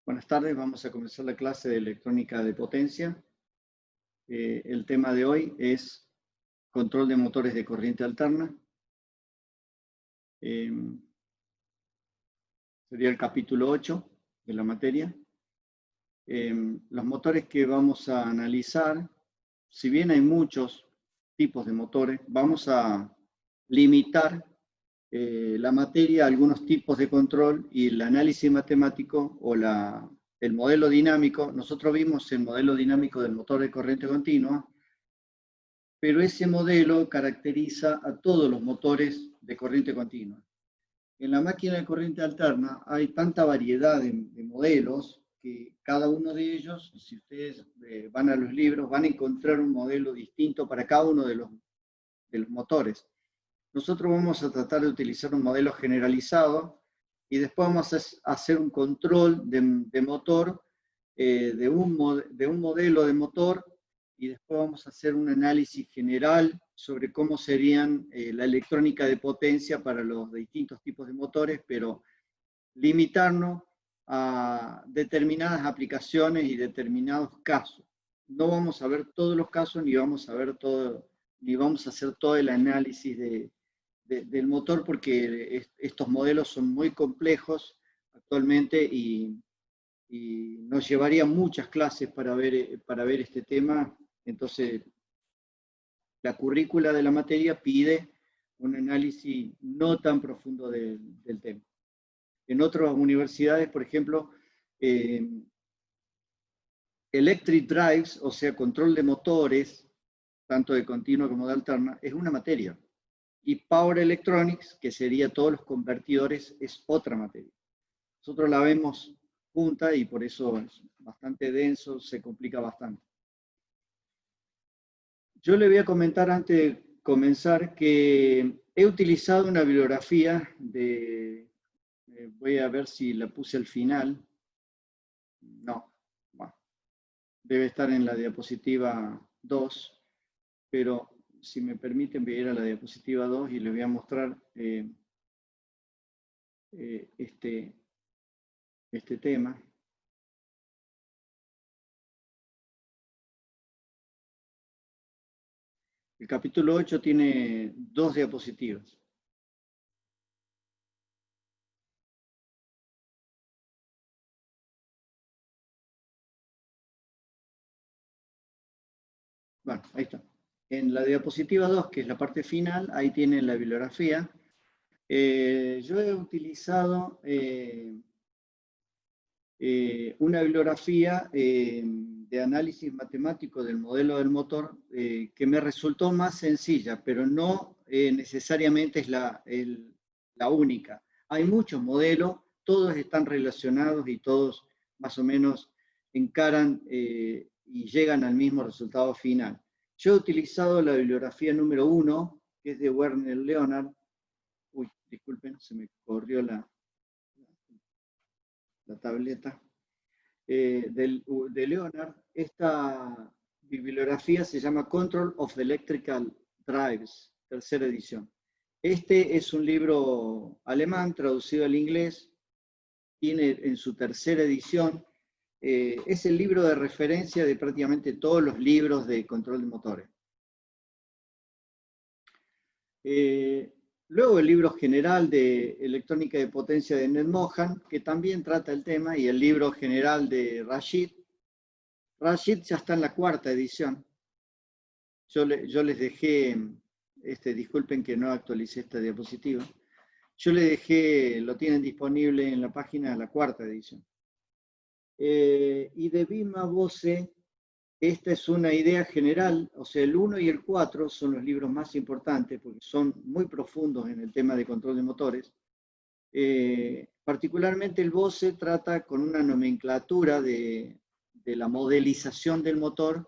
Buenas tardes, vamos a comenzar la clase de electrónica de potencia. El tema de hoy es control de motores de corriente alterna. Sería el capítulo 8 de la materia. Los motores que vamos a analizar, si bien hay muchos tipos de motores, vamos a limitar la materia a algunos tipos de control y el análisis matemático o el modelo dinámico. Nosotros vimos el modelo dinámico del motor de corriente continua, pero ese modelo caracteriza a todos los motores de corriente continua. En la máquina de corriente alterna hay tanta variedad de modelos que cada uno de ellos, si ustedes van a los libros, van a encontrar un modelo distinto para cada uno de los motores. Nosotros vamos a tratar de utilizar un modelo generalizado y después vamos a hacer un control de motor, de un modelo de motor, y después vamos a hacer un análisis general sobre cómo serían la electrónica de potencia para los distintos tipos de motores, pero limitarnos a determinadas aplicaciones y determinados casos. No vamos a ver todos los casos, ni vamos a hacer todo el análisis del motor, porque estos modelos son muy complejos actualmente y nos llevaría muchas clases para ver este tema. Entonces, la currícula de la materia pide un análisis no tan profundo del tema. En otras universidades, por ejemplo, electric drives, o sea, control de motores, tanto de continua como de alterna, es una materia. Y Power Electronics, que sería todos los convertidores, es otra materia. Nosotros la vemos junta y por eso es bastante denso, se complica bastante. Yo le voy a comentar antes de comenzar que he utilizado una bibliografía voy a ver si la puse al final. No, bueno, debe estar en la diapositiva 2, pero si me permiten, voy a ir a la diapositiva 2 y les voy a mostrar este tema. El capítulo 8 tiene 2 diapositivas. Bueno, ahí está. En la diapositiva 2, que es la parte final, ahí tienen la bibliografía. Yo he utilizado una bibliografía de análisis matemático del modelo del motor que me resultó más sencilla, pero no necesariamente es la única. Hay muchos modelos, todos están relacionados y todos más o menos encaran y llegan al mismo resultado final. Yo he utilizado la bibliografía número 1, que es de Werner Leonard. Uy, disculpen, se me corrió la tableta. De Leonard. Esta bibliografía se llama Control of the Electrical Drives, tercera edición. Este es un libro alemán traducido al inglés, tiene en su tercera edición, es el libro de referencia de prácticamente todos los libros de control de motores. Luego el libro general de electrónica de potencia de Ned Mohan, que también trata el tema, y el libro general de Rashid. Rashid ya está en la 4ª edición. Yo les dejé, disculpen que no actualicé esta diapositiva. Yo les dejé, lo tienen disponible en la página de la 4ª edición. Y de Viva Voce, esta es una idea general, o sea, el 1 y el 4 son los libros más importantes porque son muy profundos en el tema de control de motores. Particularmente el Voce trata con una nomenclatura de la modelización del motor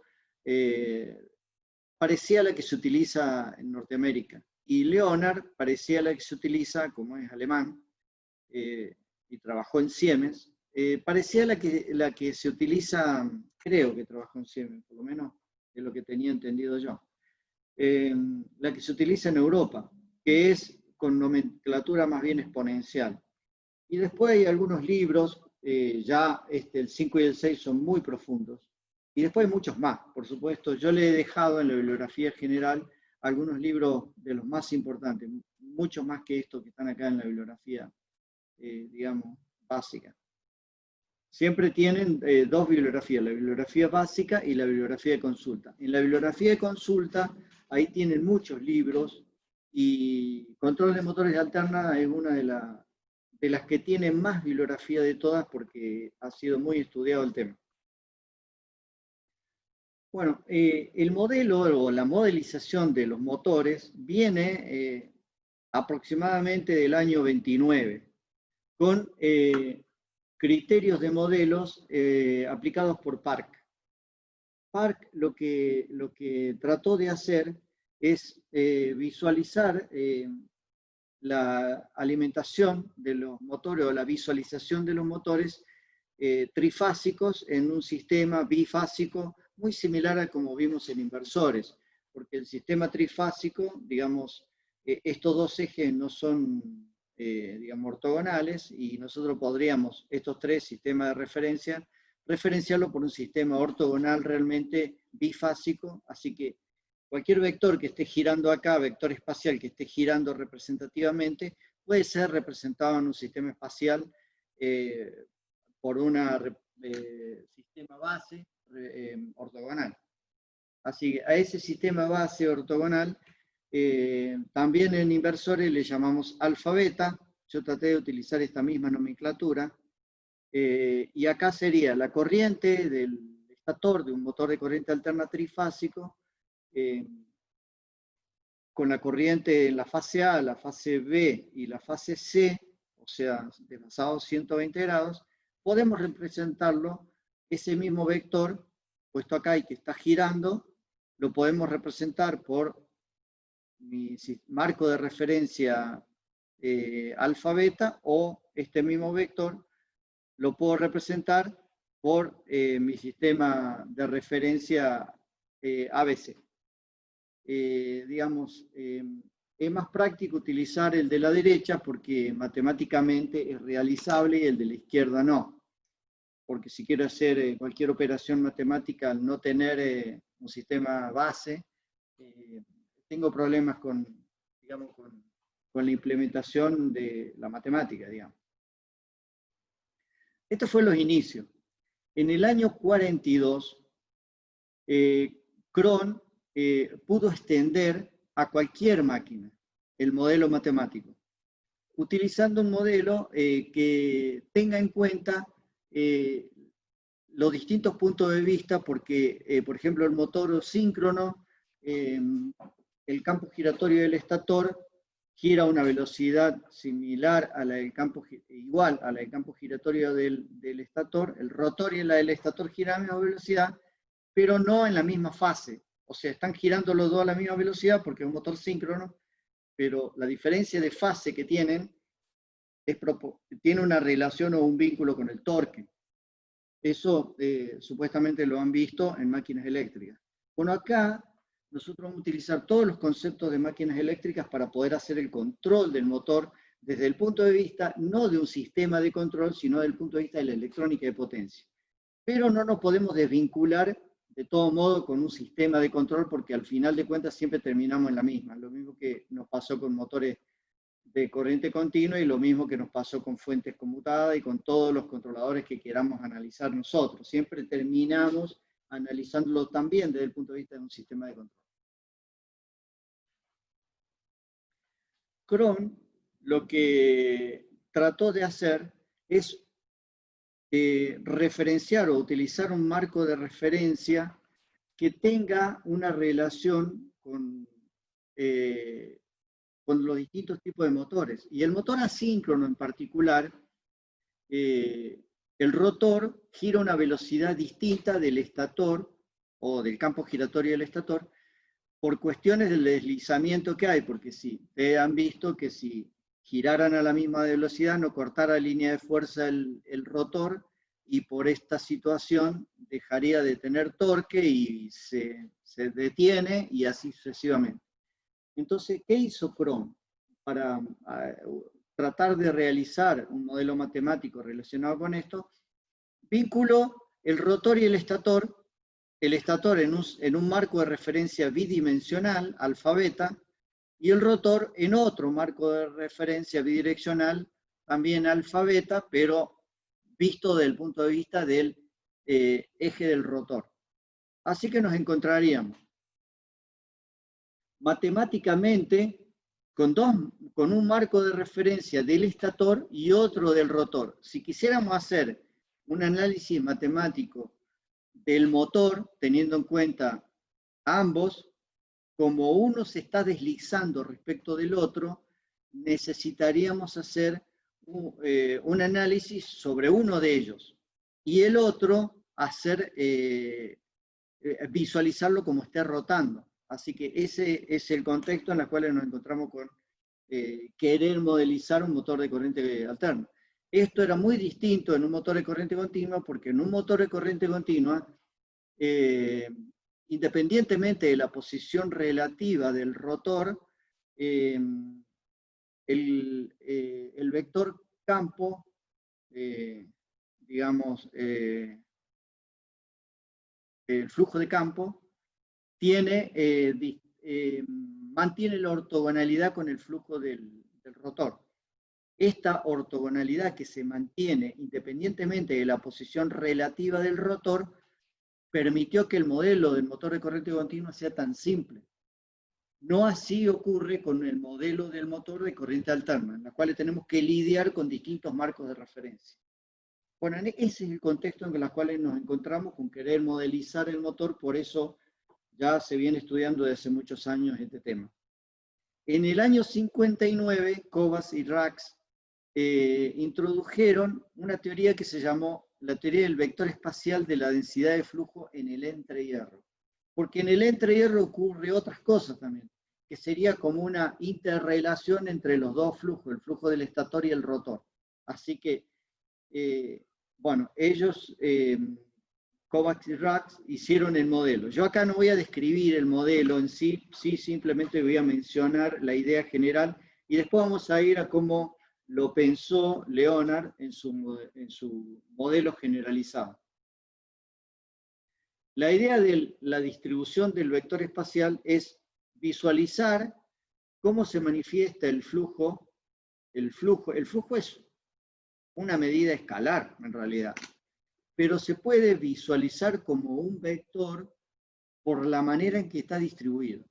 parecía a la que se utiliza en Norteamérica. Y Leonard parecía a la que se utiliza, como es alemán, y trabajó en Siemens, parecía la que se utiliza, creo que trabajó en Siemens, por lo menos es lo que tenía entendido yo, la que se utiliza en Europa, que es con nomenclatura más bien exponencial. Y después hay algunos libros ya el 5 y el 6 son muy profundos. Y después hay muchos más, por supuesto. Yo le he dejado en la bibliografía general algunos libros de los más importantes, mucho más que estos que están acá en la bibliografía, digamos, básica. Siempre tienen dos bibliografías, la bibliografía básica y la bibliografía de consulta. En la bibliografía de consulta, ahí tienen muchos libros, y Control de Motores de Alterna es una de las que tiene más bibliografía de todas porque ha sido muy estudiado el tema. Bueno, el modelo o la modelización de los motores viene aproximadamente del año 29, con criterios de modelos aplicados por Park. Park lo que trató de hacer es visualizar la alimentación de los motores o la visualización de los motores trifásicos en un sistema bifásico muy similar a como vimos en inversores, porque el sistema trifásico, digamos, estos dos ejes no son, digamos, ortogonales, y nosotros podríamos, estos tres sistemas de referencia, referenciarlo por un sistema ortogonal realmente bifásico, así que cualquier vector que esté girando acá, vector espacial que esté girando representativamente, puede ser representado en un sistema espacial por un sistema base ortogonal. Así que a ese sistema base ortogonal, también en inversores le llamamos alfa beta. Yo traté de utilizar esta misma nomenclatura. Y acá sería la corriente del estator de un motor de corriente alterna trifásico, con la corriente en la fase A, la fase B y la fase C, o sea, desfasados 120 grados, podemos representarlo, ese mismo vector, puesto acá y que está girando, lo podemos representar por mi marco de referencia alfa beta, o este mismo vector lo puedo representar por mi sistema de referencia ABC. Digamos, es más práctico utilizar el de la derecha porque matemáticamente es realizable y el de la izquierda no. Porque si quiero hacer cualquier operación matemática al no tener un sistema base, tengo problemas con, digamos, con la implementación de la matemática, digamos. Estos fueron los inicios. En el año 42, Cron pudo extender a cualquier máquina el modelo matemático, utilizando un modelo que tenga en cuenta los distintos puntos de vista, porque, por ejemplo, el motor síncrono, el campo giratorio del estator gira a una velocidad similar a la del campo, igual a la del campo giratorio del estator. El rotor y la del estator giran a la misma velocidad, pero no en la misma fase. O sea, están girando los dos a la misma velocidad porque es un motor síncrono, pero la diferencia de fase que tienen tiene una relación o un vínculo con el torque. Eso supuestamente lo han visto en máquinas eléctricas. Bueno, acá nosotros vamos a utilizar todos los conceptos de máquinas eléctricas para poder hacer el control del motor desde el punto de vista no de un sistema de control, sino desde el punto de vista de la electrónica de potencia. Pero no nos podemos desvincular de todo modo con un sistema de control, porque al final de cuentas siempre terminamos en la misma. Lo mismo que nos pasó con motores de corriente continua y lo mismo que nos pasó con fuentes conmutadas y con todos los controladores que queramos analizar nosotros. Siempre terminamos analizándolo también desde el punto de vista de un sistema de control. Cron lo que trató de hacer es referenciar o utilizar un marco de referencia que tenga una relación con los distintos tipos de motores. Y el motor asíncrono en particular, el rotor gira a una velocidad distinta del estator o del campo giratorio del estator por cuestiones del deslizamiento que hay, porque si ustedes han visto que si giraran a la misma velocidad no cortara línea de fuerza el rotor, y por esta situación dejaría de tener torque y se detiene, y así sucesivamente. Entonces, ¿qué hizo Cron? tratar de realizar un modelo matemático relacionado con esto, vinculó el rotor y el estator en un marco de referencia bidimensional, alfa beta, y el rotor en otro marco de referencia bidireccional, también alfa beta, pero visto desde el punto de vista del eje del rotor. Así que nos encontraríamos matemáticamente con un marco de referencia del estator y otro del rotor. Si quisiéramos hacer un análisis matemático del motor, teniendo en cuenta ambos, como uno se está deslizando respecto del otro, necesitaríamos hacer un análisis sobre uno de ellos y el otro hacer visualizarlo como esté rotando. Así que ese es el contexto en el cual nos encontramos con querer modelizar un motor de corriente alterna. Esto era muy distinto en un motor de corriente continua, porque en un motor de corriente continua, independientemente de la posición relativa del rotor, el vector campo, digamos, el flujo de campo, mantiene la ortogonalidad con el flujo del rotor. Esta ortogonalidad que se mantiene independientemente de la posición relativa del rotor permitió que el modelo del motor de corriente continua sea tan simple. No así ocurre con el modelo del motor de corriente alterna, en la cual tenemos que lidiar con distintos marcos de referencia. Bueno, ese es el contexto en el cual nos encontramos con querer modelizar el motor, por eso ya se viene estudiando desde hace muchos años este tema. En el año 59, Kovács y Rax introdujeron una teoría que se llamó la teoría del vector espacial de la densidad de flujo en el entrehierro. Porque en el entrehierro ocurre otras cosas también, que sería como una interrelación entre los dos flujos, el flujo del estator y el rotor. Así que, bueno, ellos, Kovács y Rax, hicieron el modelo. Yo acá no voy a describir el modelo en sí, simplemente voy a mencionar la idea general y después vamos a ir a cómo lo pensó Leonard en su modelo generalizado. La idea de la distribución del vector espacial es visualizar cómo se manifiesta el flujo. El flujo es una medida escalar, en realidad, pero se puede visualizar como un vector por la manera en que está distribuido.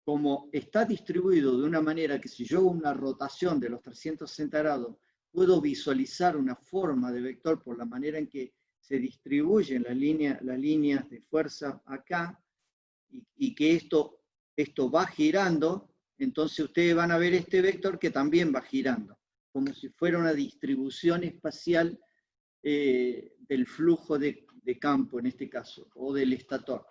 Como está distribuido de una manera que si yo hago una rotación de los 360 grados, puedo visualizar una forma de vector por la manera en que se distribuyen las líneas de fuerza acá, y que esto va girando, entonces ustedes van a ver este vector que también va girando, como si fuera una distribución espacial del flujo de campo en este caso, o del estator.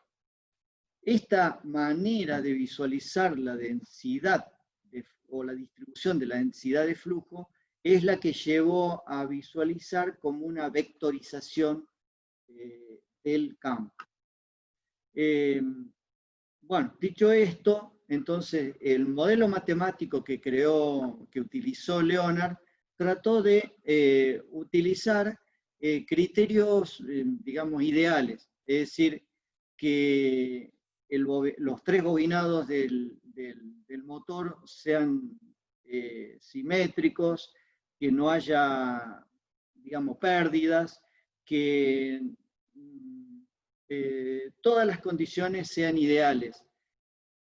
Esta manera de visualizar la densidad o la distribución de la densidad de flujo es la que llevó a visualizar como una vectorización del campo. Bueno, dicho esto, entonces el modelo matemático que utilizó Leonard, trató de utilizar criterios, digamos, ideales, es decir, que los tres bobinados del motor sean simétricos, que no haya, digamos, pérdidas, que todas las condiciones sean ideales.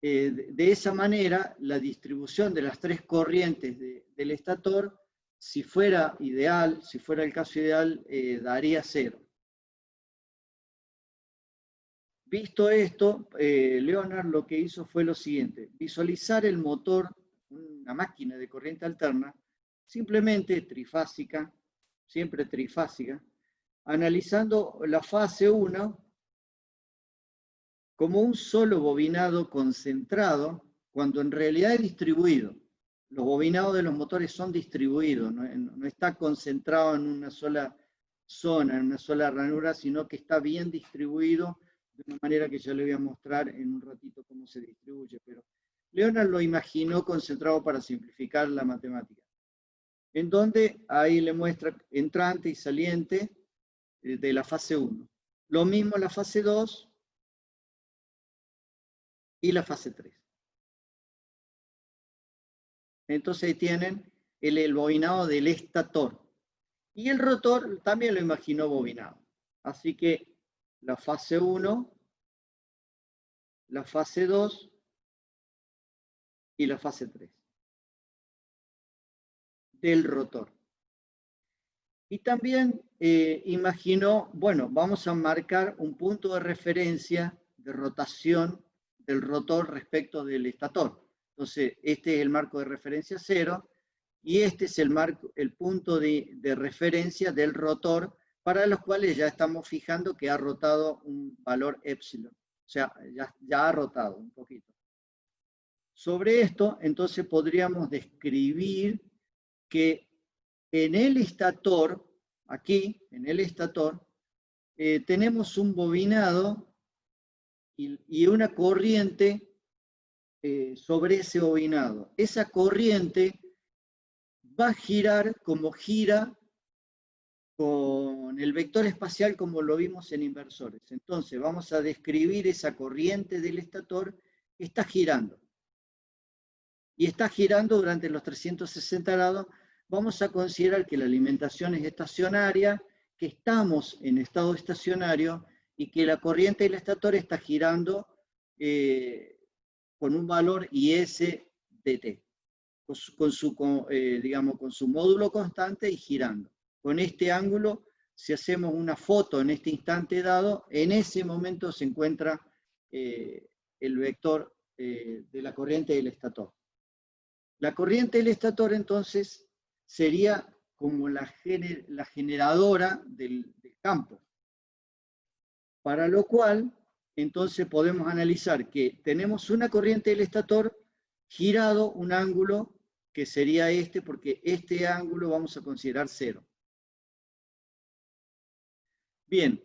De esa manera, la distribución de las tres corrientes del estator, si fuera ideal, si fuera el caso ideal, daría 0. Visto esto, Leonard lo que hizo fue lo siguiente: visualizar el motor, una máquina de corriente alterna, simplemente trifásica, siempre trifásica, analizando la fase 1 como un solo bobinado concentrado, cuando en realidad es distribuido. Los bobinados de los motores son distribuidos, no está concentrado en una sola zona, en una sola ranura, sino que está bien distribuido, de una manera que yo le voy a mostrar en un ratito cómo se distribuye. Pero Leonard lo imaginó concentrado para simplificar la matemática. en donde ahí le muestra entrante y saliente de la fase 1. Lo mismo la fase 2 y la fase 3. Entonces ahí tienen el bobinado del estator. Y el rotor también lo imaginó bobinado. Así que la fase 1, la fase 2 y la fase 3 del rotor. Y también imaginó, bueno, vamos a marcar un punto de referencia de rotación del rotor respecto del estator. Entonces, este es el marco de referencia 0 y este es el punto de referencia del rotor para los cuales ya estamos fijando que ha rotado un valor epsilon. O sea, ya ha rotado un poquito. Sobre esto, entonces podríamos describir que en el estator, aquí, en el estator, tenemos un bobinado y una corriente sobre ese bobinado. Esa corriente va a girar como gira con el vector espacial como lo vimos en inversores. Entonces vamos a describir esa corriente del estator que está girando. Y está girando durante los 360 grados. Vamos a considerar que la alimentación es estacionaria, que estamos en estado estacionario y que la corriente del estator está girando con un valor IS de T, con su módulo constante y girando. Con este ángulo, si hacemos una foto en este instante dado, en ese momento se encuentra el vector de la corriente del estator. La corriente del estator, entonces, sería como la generadora del campo. Para lo cual, entonces podemos analizar que tenemos una corriente del estator girado un ángulo que sería este, porque este ángulo vamos a considerar 0. Bien,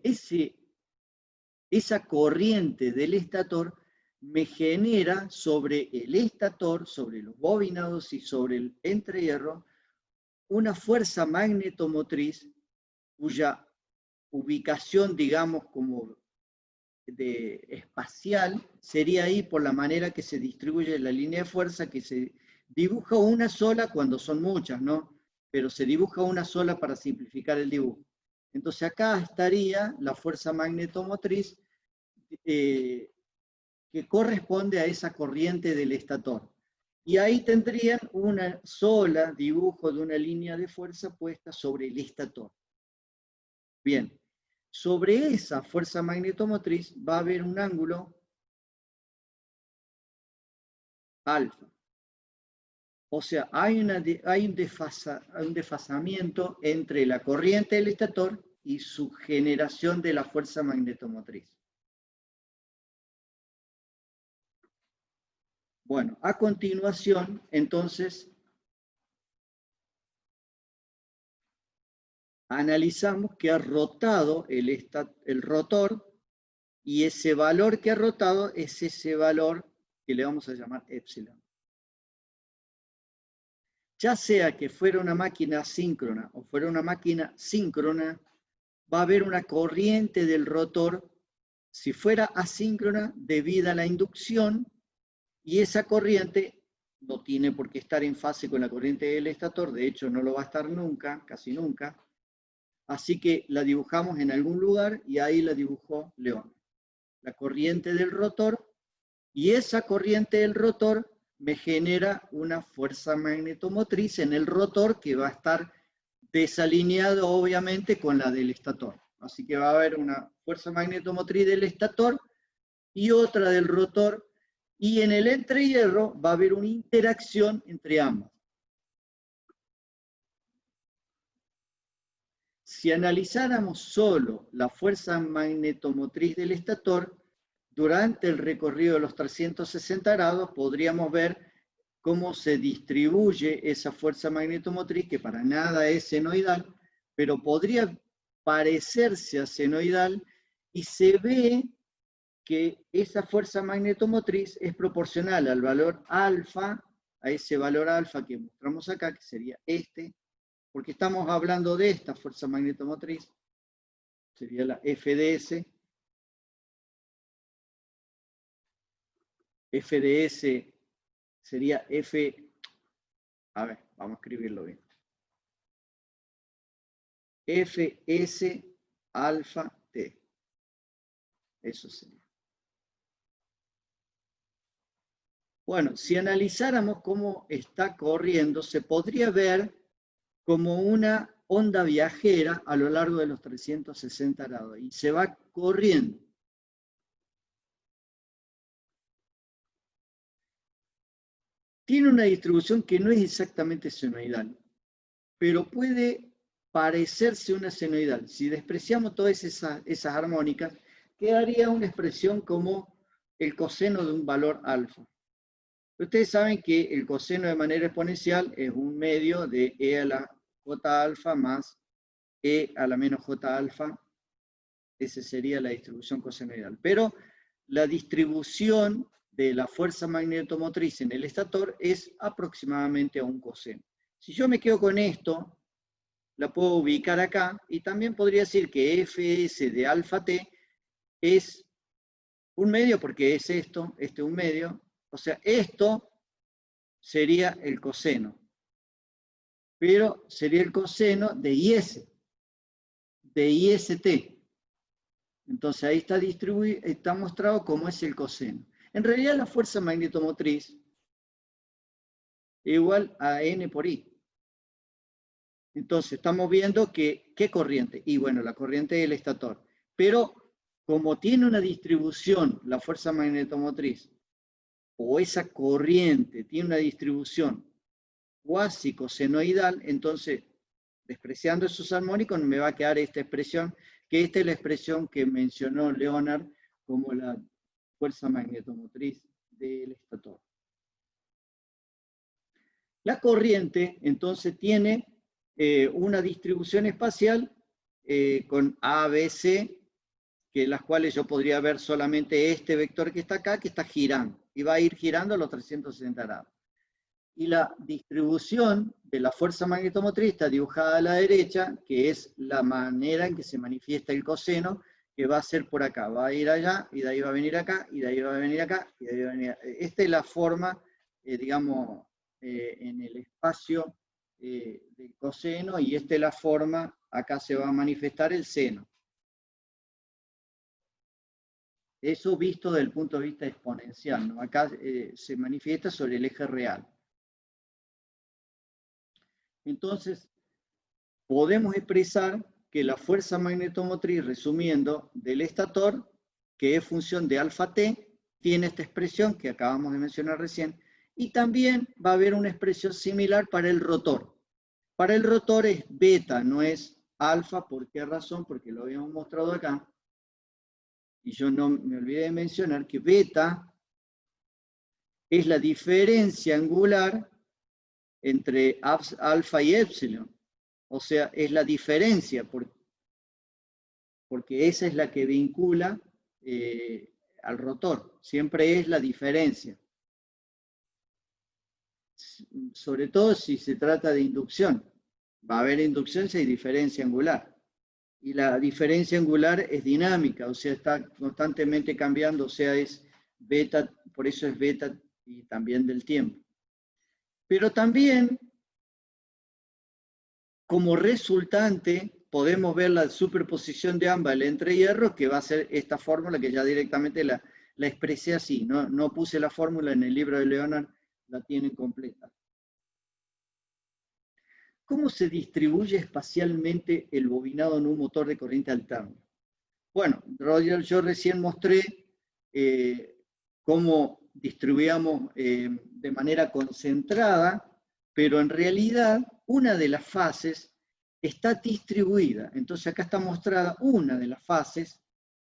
esa corriente del estator me genera sobre el estator, sobre los bobinados y sobre el entrehierro, una fuerza magnetomotriz cuya ubicación, digamos, como espacial, sería ahí por la manera que se distribuye la línea de fuerza, que se dibuja una sola cuando son muchas, ¿no? Pero se dibuja una sola para simplificar el dibujo. Entonces acá estaría la fuerza magnetomotriz que corresponde a esa corriente del estator. Y ahí tendrían una sola dibujo de una línea de fuerza puesta sobre el estator. Bien, sobre esa fuerza magnetomotriz va a haber un ángulo alfa. O sea, hay un desfasamiento entre la corriente del estator y su generación de la fuerza magnetomotriz. Bueno, a continuación, entonces, analizamos que ha rotado el rotor y ese valor que ha rotado es ese valor que le vamos a llamar epsilon. Ya sea que fuera una máquina asíncrona o fuera una máquina síncrona, va a haber una corriente del rotor, si fuera asíncrona, debida a la inducción, y esa corriente no tiene por qué estar en fase con la corriente del estator, de hecho no lo va a estar nunca, casi nunca, así que la dibujamos en algún lugar y ahí la dibujó León. La corriente del rotor, y esa corriente del rotor me genera una fuerza magnetomotriz en el rotor que va a estar desalineado obviamente con la del estator. Así que va a haber una fuerza magnetomotriz del estator y otra del rotor, y en el entrehierro va a haber una interacción entre ambas. Si analizáramos solo la fuerza magnetomotriz del estator, durante el recorrido de los 360 grados podríamos ver cómo se distribuye esa fuerza magnetomotriz, que para nada es senoidal, pero podría parecerse a senoidal, y se ve que esa fuerza magnetomotriz es proporcional al valor alfa, a ese valor alfa que mostramos acá, que sería este, porque estamos hablando de esta fuerza magnetomotriz, sería la FDS. FDS sería F, a ver, vamos a escribirlo bien. Fs alfa T. Eso sería. Bueno, si analizáramos cómo está corriendo, se podría ver como una onda viajera a lo largo de los 360 grados y se va corriendo. Tiene una distribución que no es exactamente senoidal, pero puede parecerse una senoidal. Si despreciamos todas esas armónicas, quedaría una expresión como el coseno de un valor alfa. Ustedes saben que el coseno de manera exponencial es un medio de e a la j alfa más e a la menos j alfa. Esa sería la distribución cosenoidal. Pero la distribución de la fuerza magnetomotriz en el estator es aproximadamente a un coseno. Si yo me quedo con esto, la puedo ubicar acá y también podría decir que Fs de alfa t es un medio porque es esto, este un medio. O sea, esto sería el coseno, pero sería el coseno de IS, de IST. Entonces ahí está distribuido, está mostrado cómo es el coseno. En realidad la fuerza magnetomotriz es igual a N por I. Entonces estamos viendo que, ¿qué corriente? Y bueno, la corriente del estator. Pero como tiene una distribución, la fuerza magnetomotriz, o esa corriente tiene una distribución cuasi cosenoidal, entonces, despreciando esos armónicos, me va a quedar esta expresión, que esta es la expresión que mencionó Leonard como la fuerza magnetomotriz del estator. La corriente, entonces, tiene una distribución espacial con A, B, C, que las cuales yo podría ver solamente este vector que está acá, que está girando, y va a ir girando a los 360 grados. Y la distribución de la fuerza magnetomotriz está dibujada a la derecha, que es la manera en que se manifiesta el coseno, que va a ser por acá, va a ir allá, y de ahí va a venir acá, y de ahí va a venir acá, y de ahí va a venir acá. Esta es la forma, digamos, en el espacio del coseno, y esta es la forma, acá se va a manifestar el seno. Eso visto desde el punto de vista exponencial, ¿no? Acá se manifiesta sobre el eje real. Entonces, podemos expresar que la fuerza magnetomotriz, resumiendo, del estator, que es función de alfa t, tiene esta expresión que acabamos de mencionar recién, y también va a haber una expresión similar para el rotor. Para el rotor es beta, no es alfa. ¿Por qué razón? Porque lo habíamos mostrado acá. Y yo no me olvidé de mencionar que beta es la diferencia angular entre alfa y epsilon. O sea, es la diferencia, porque esa es la que vincula al rotor. Siempre es la diferencia. Sobre todo si se trata de inducción. Va a haber inducción si hay diferencia angular. Y la diferencia angular es dinámica, o sea, está constantemente cambiando, o sea, es beta, por eso es beta y también del tiempo. Pero también, como resultante, podemos ver la superposición de ambas, el entrehierro, que va a ser esta fórmula que ya directamente la expresé así. No puse la fórmula en el libro de Leonard, la tienen completa. ¿Cómo se distribuye espacialmente el bobinado en un motor de corriente alterna? Bueno, Roger, yo recién mostré cómo distribuíamos de manera concentrada, pero en realidad una de las fases está distribuida. Entonces acá está mostrada una de las fases,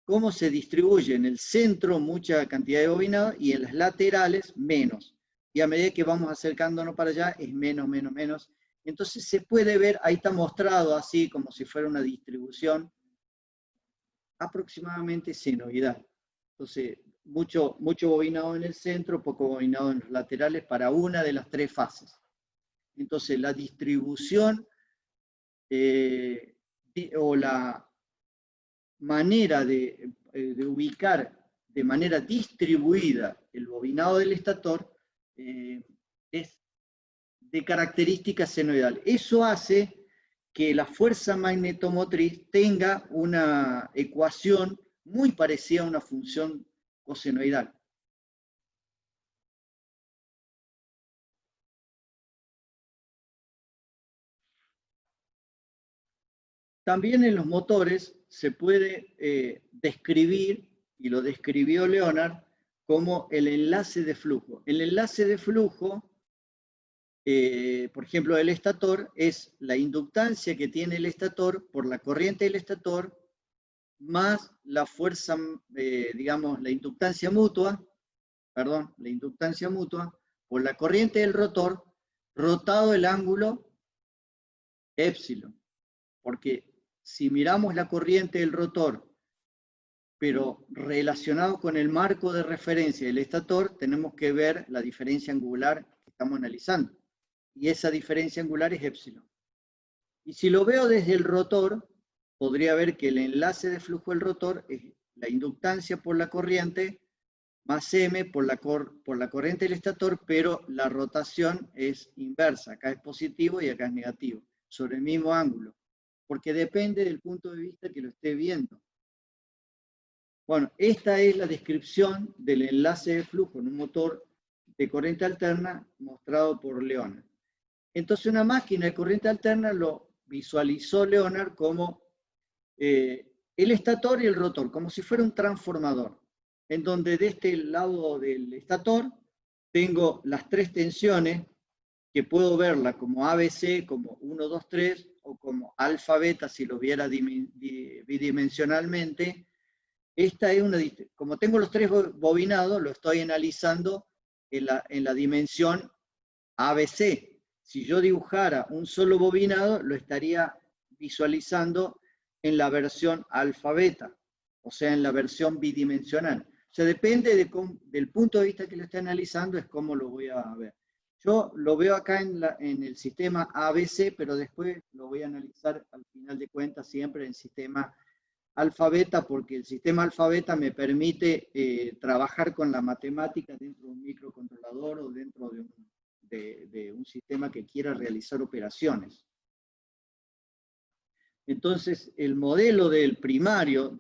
cómo se distribuye en el centro mucha cantidad de bobinado y en las laterales menos. Y a medida que vamos acercándonos para allá es menos, menos, menos. Entonces se puede ver, ahí está mostrado así como si fuera una distribución aproximadamente senoidal. Entonces, mucho bobinado en el centro, poco bobinado en los laterales para una de las tres fases. Entonces, la distribución o la manera de ubicar de manera distribuida el bobinado del estator es de característica senoidal. Eso hace que la fuerza magnetomotriz tenga una ecuación muy parecida a una función cosenoidal. También en los motores se puede describir, y lo describió Leonard, como el enlace de flujo. El enlace de flujo, por ejemplo, el estator, es la inductancia que tiene el estator por la corriente del estator, más la fuerza, digamos, la inductancia mutua por la corriente del rotor, rotado el ángulo épsilon. Porque si miramos la corriente del rotor, pero relacionado con el marco de referencia del estator, tenemos que ver la diferencia angular que estamos analizando. Y esa diferencia angular es épsilon. Y si lo veo desde el rotor, podría ver que el enlace de flujo del rotor es la inductancia por la corriente más m por la corriente del estator, pero la rotación es inversa. Acá es positivo y acá es negativo, sobre el mismo ángulo, porque depende del punto de vista que lo esté viendo. Bueno, esta es la descripción del enlace de flujo en un motor de corriente alterna mostrado por Leonard. Entonces una máquina de corriente alterna lo visualizó Leonard como el estator y el rotor, como si fuera un transformador, en donde de este lado del estator tengo las tres tensiones, que puedo verla como ABC, como 1, 2, 3, o como alfa, beta, si lo viera bidimensionalmente. Esta es como tengo los tres bobinados, lo estoy analizando en la dimensión ABC. Si yo dibujara un solo bobinado, lo estaría visualizando en la versión alfa-beta, o sea, en la versión bidimensional. O sea, depende del punto de vista que lo esté analizando, es cómo lo voy a ver. Yo lo veo acá en el sistema ABC, pero después lo voy a analizar al final de cuentas siempre en el sistema alfa-beta, porque el sistema alfa-beta me permite trabajar con la matemática dentro de un microcontrolador o dentro de un sistema que quiera realizar operaciones. Entonces, el modelo del primario,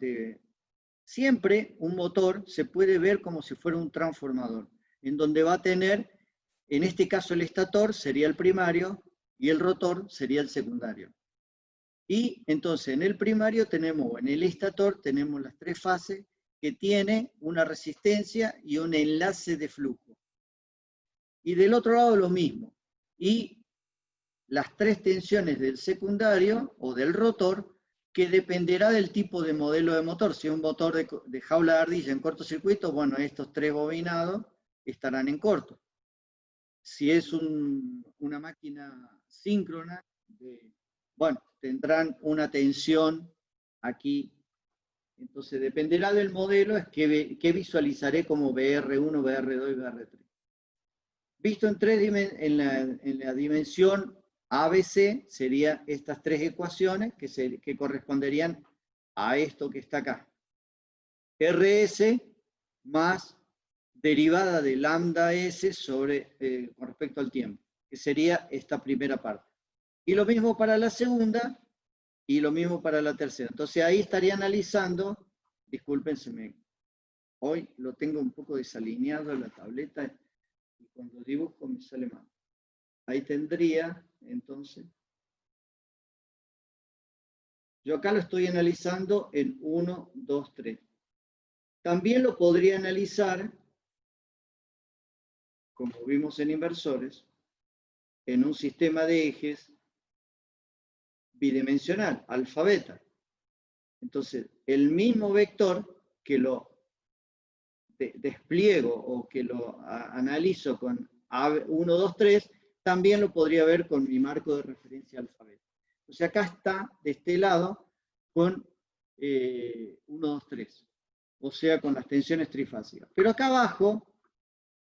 siempre un motor se puede ver como si fuera un transformador, en donde va a tener, en este caso el estator sería el primario y el rotor sería el secundario. Y entonces en el primario tenemos, en el estator tenemos las tres fases que tiene una resistencia y un enlace de flujo. Y del otro lado lo mismo. Y las tres tensiones del secundario o del rotor, que dependerá del tipo de modelo de motor. Si es un motor de jaula de ardilla en cortocircuito, bueno, estos tres bobinados estarán en corto. Si es una máquina síncrona, bueno, tendrán una tensión aquí. Entonces, dependerá del modelo, es que visualizaré como BR1, BR2 y BR3. Visto en la dimensión ABC, serían estas tres ecuaciones que corresponderían a esto que está acá. RS más derivada de lambda S con respecto al tiempo, que sería esta primera parte. Y lo mismo para la segunda, y lo mismo para la tercera. Entonces ahí estaría analizando, discúlpense, hoy lo tengo un poco desalineado en la tableta, y cuando dibujo me sale mal. Ahí tendría, entonces, yo acá lo estoy analizando en 1, 2, 3. También lo podría analizar, como vimos en inversores, en un sistema de ejes bidimensional, alfa-beta. Entonces, el mismo vector que lo despliego o que lo analizo con A1, 2, 3, también lo podría ver con mi marco de referencia alfa-beta. Entonces acá está, de este lado, con 1, 2, 3. O sea, con las tensiones trifásicas. Pero acá abajo,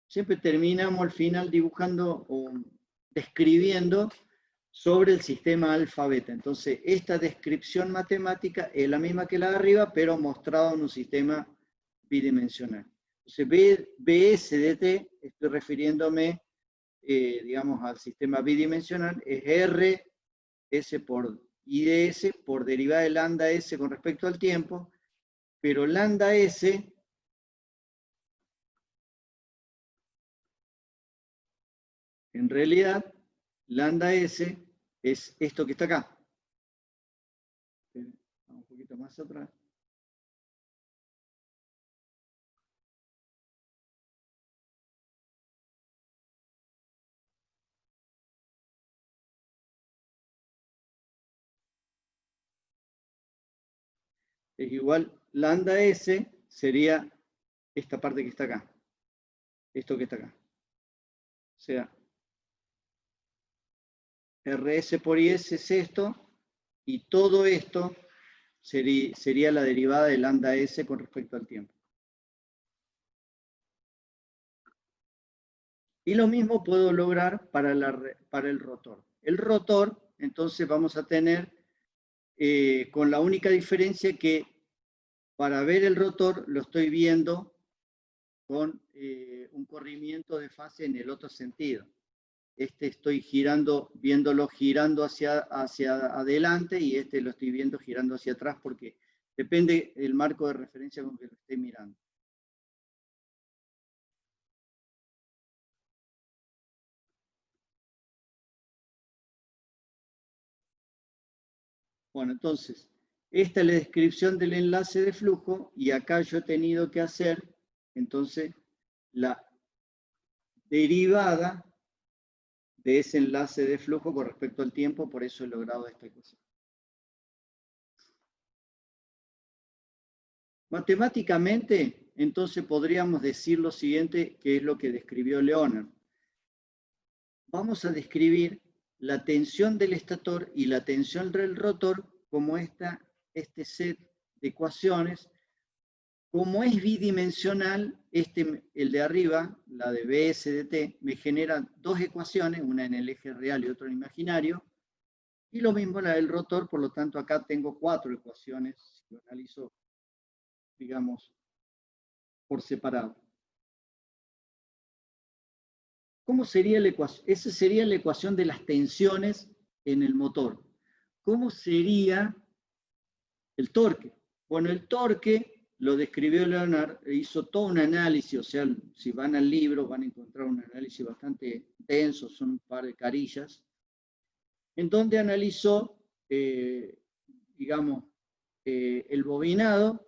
siempre terminamos al final dibujando o describiendo sobre el sistema alfa-beta. Entonces, esta descripción matemática es la misma que la de arriba, pero mostrada en un sistema bidimensional. Entonces, BS-DT, estoy refiriéndome, digamos, al sistema bidimensional, es R, S por IDS, por derivada de lambda S con respecto al tiempo, pero lambda S en realidad, lambda S es esto que está acá. Vamos un poquito más atrás. Es igual, lambda S sería esta parte que está acá. Esto que está acá. O sea, RS por IS es esto, y todo esto sería la derivada de lambda S con respecto al tiempo. Y lo mismo puedo lograr para el rotor. El rotor, entonces vamos a tener, con la única diferencia que para ver el rotor lo estoy viendo con un corrimiento de fase en el otro sentido. Estoy viéndolo girando hacia adelante, y lo estoy viendo girando hacia atrás, porque depende del marco de referencia con que lo esté mirando. Bueno, entonces, esta es la descripción del enlace de flujo, y acá yo he tenido que hacer, entonces, la derivada de ese enlace de flujo con respecto al tiempo, por eso he logrado esta ecuación. Matemáticamente, entonces podríamos decir lo siguiente, que es lo que describió Leonard. Vamos a describir la tensión del estator y la tensión del rotor como este set de ecuaciones. Como es bidimensional, el de arriba, la de BS/DT, me genera dos ecuaciones, una en el eje real y otra en el imaginario, y lo mismo la del rotor, por lo tanto acá tengo 4 ecuaciones, si lo analizo, digamos, por separado. ¿Cómo sería la ecuación? Esa sería la ecuación de las tensiones en el motor. ¿Cómo sería el torque? Bueno, el torque lo describió Leonard, hizo todo un análisis, o sea, si van al libro van a encontrar un análisis bastante denso, son un par de carillas, en donde analizó, digamos, el bobinado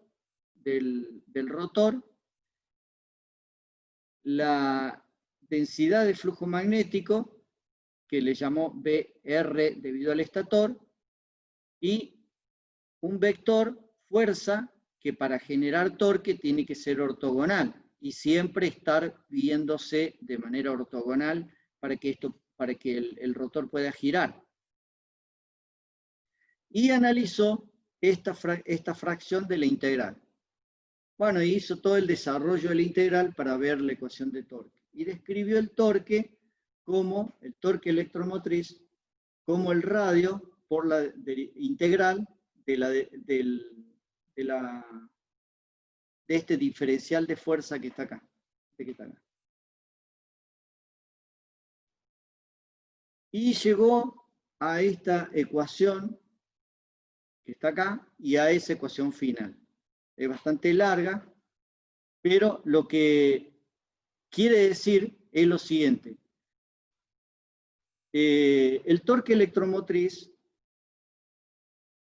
del rotor, la densidad de flujo magnético, que le llamó BR debido al estator, y un vector fuerza que para generar torque tiene que ser ortogonal y siempre estar viéndose de manera ortogonal para que el rotor pueda girar. Y analizó esta fracción de la integral. Bueno, hizo todo el desarrollo de la integral para ver la ecuación de torque. Y describió el torque como el torque electromotriz, como el radio por la integral de este diferencial de fuerza que está acá. Y llegó a esta ecuación que está acá y a esa ecuación final. Es bastante larga, pero lo que quiere decir es lo siguiente. El torque electromotriz,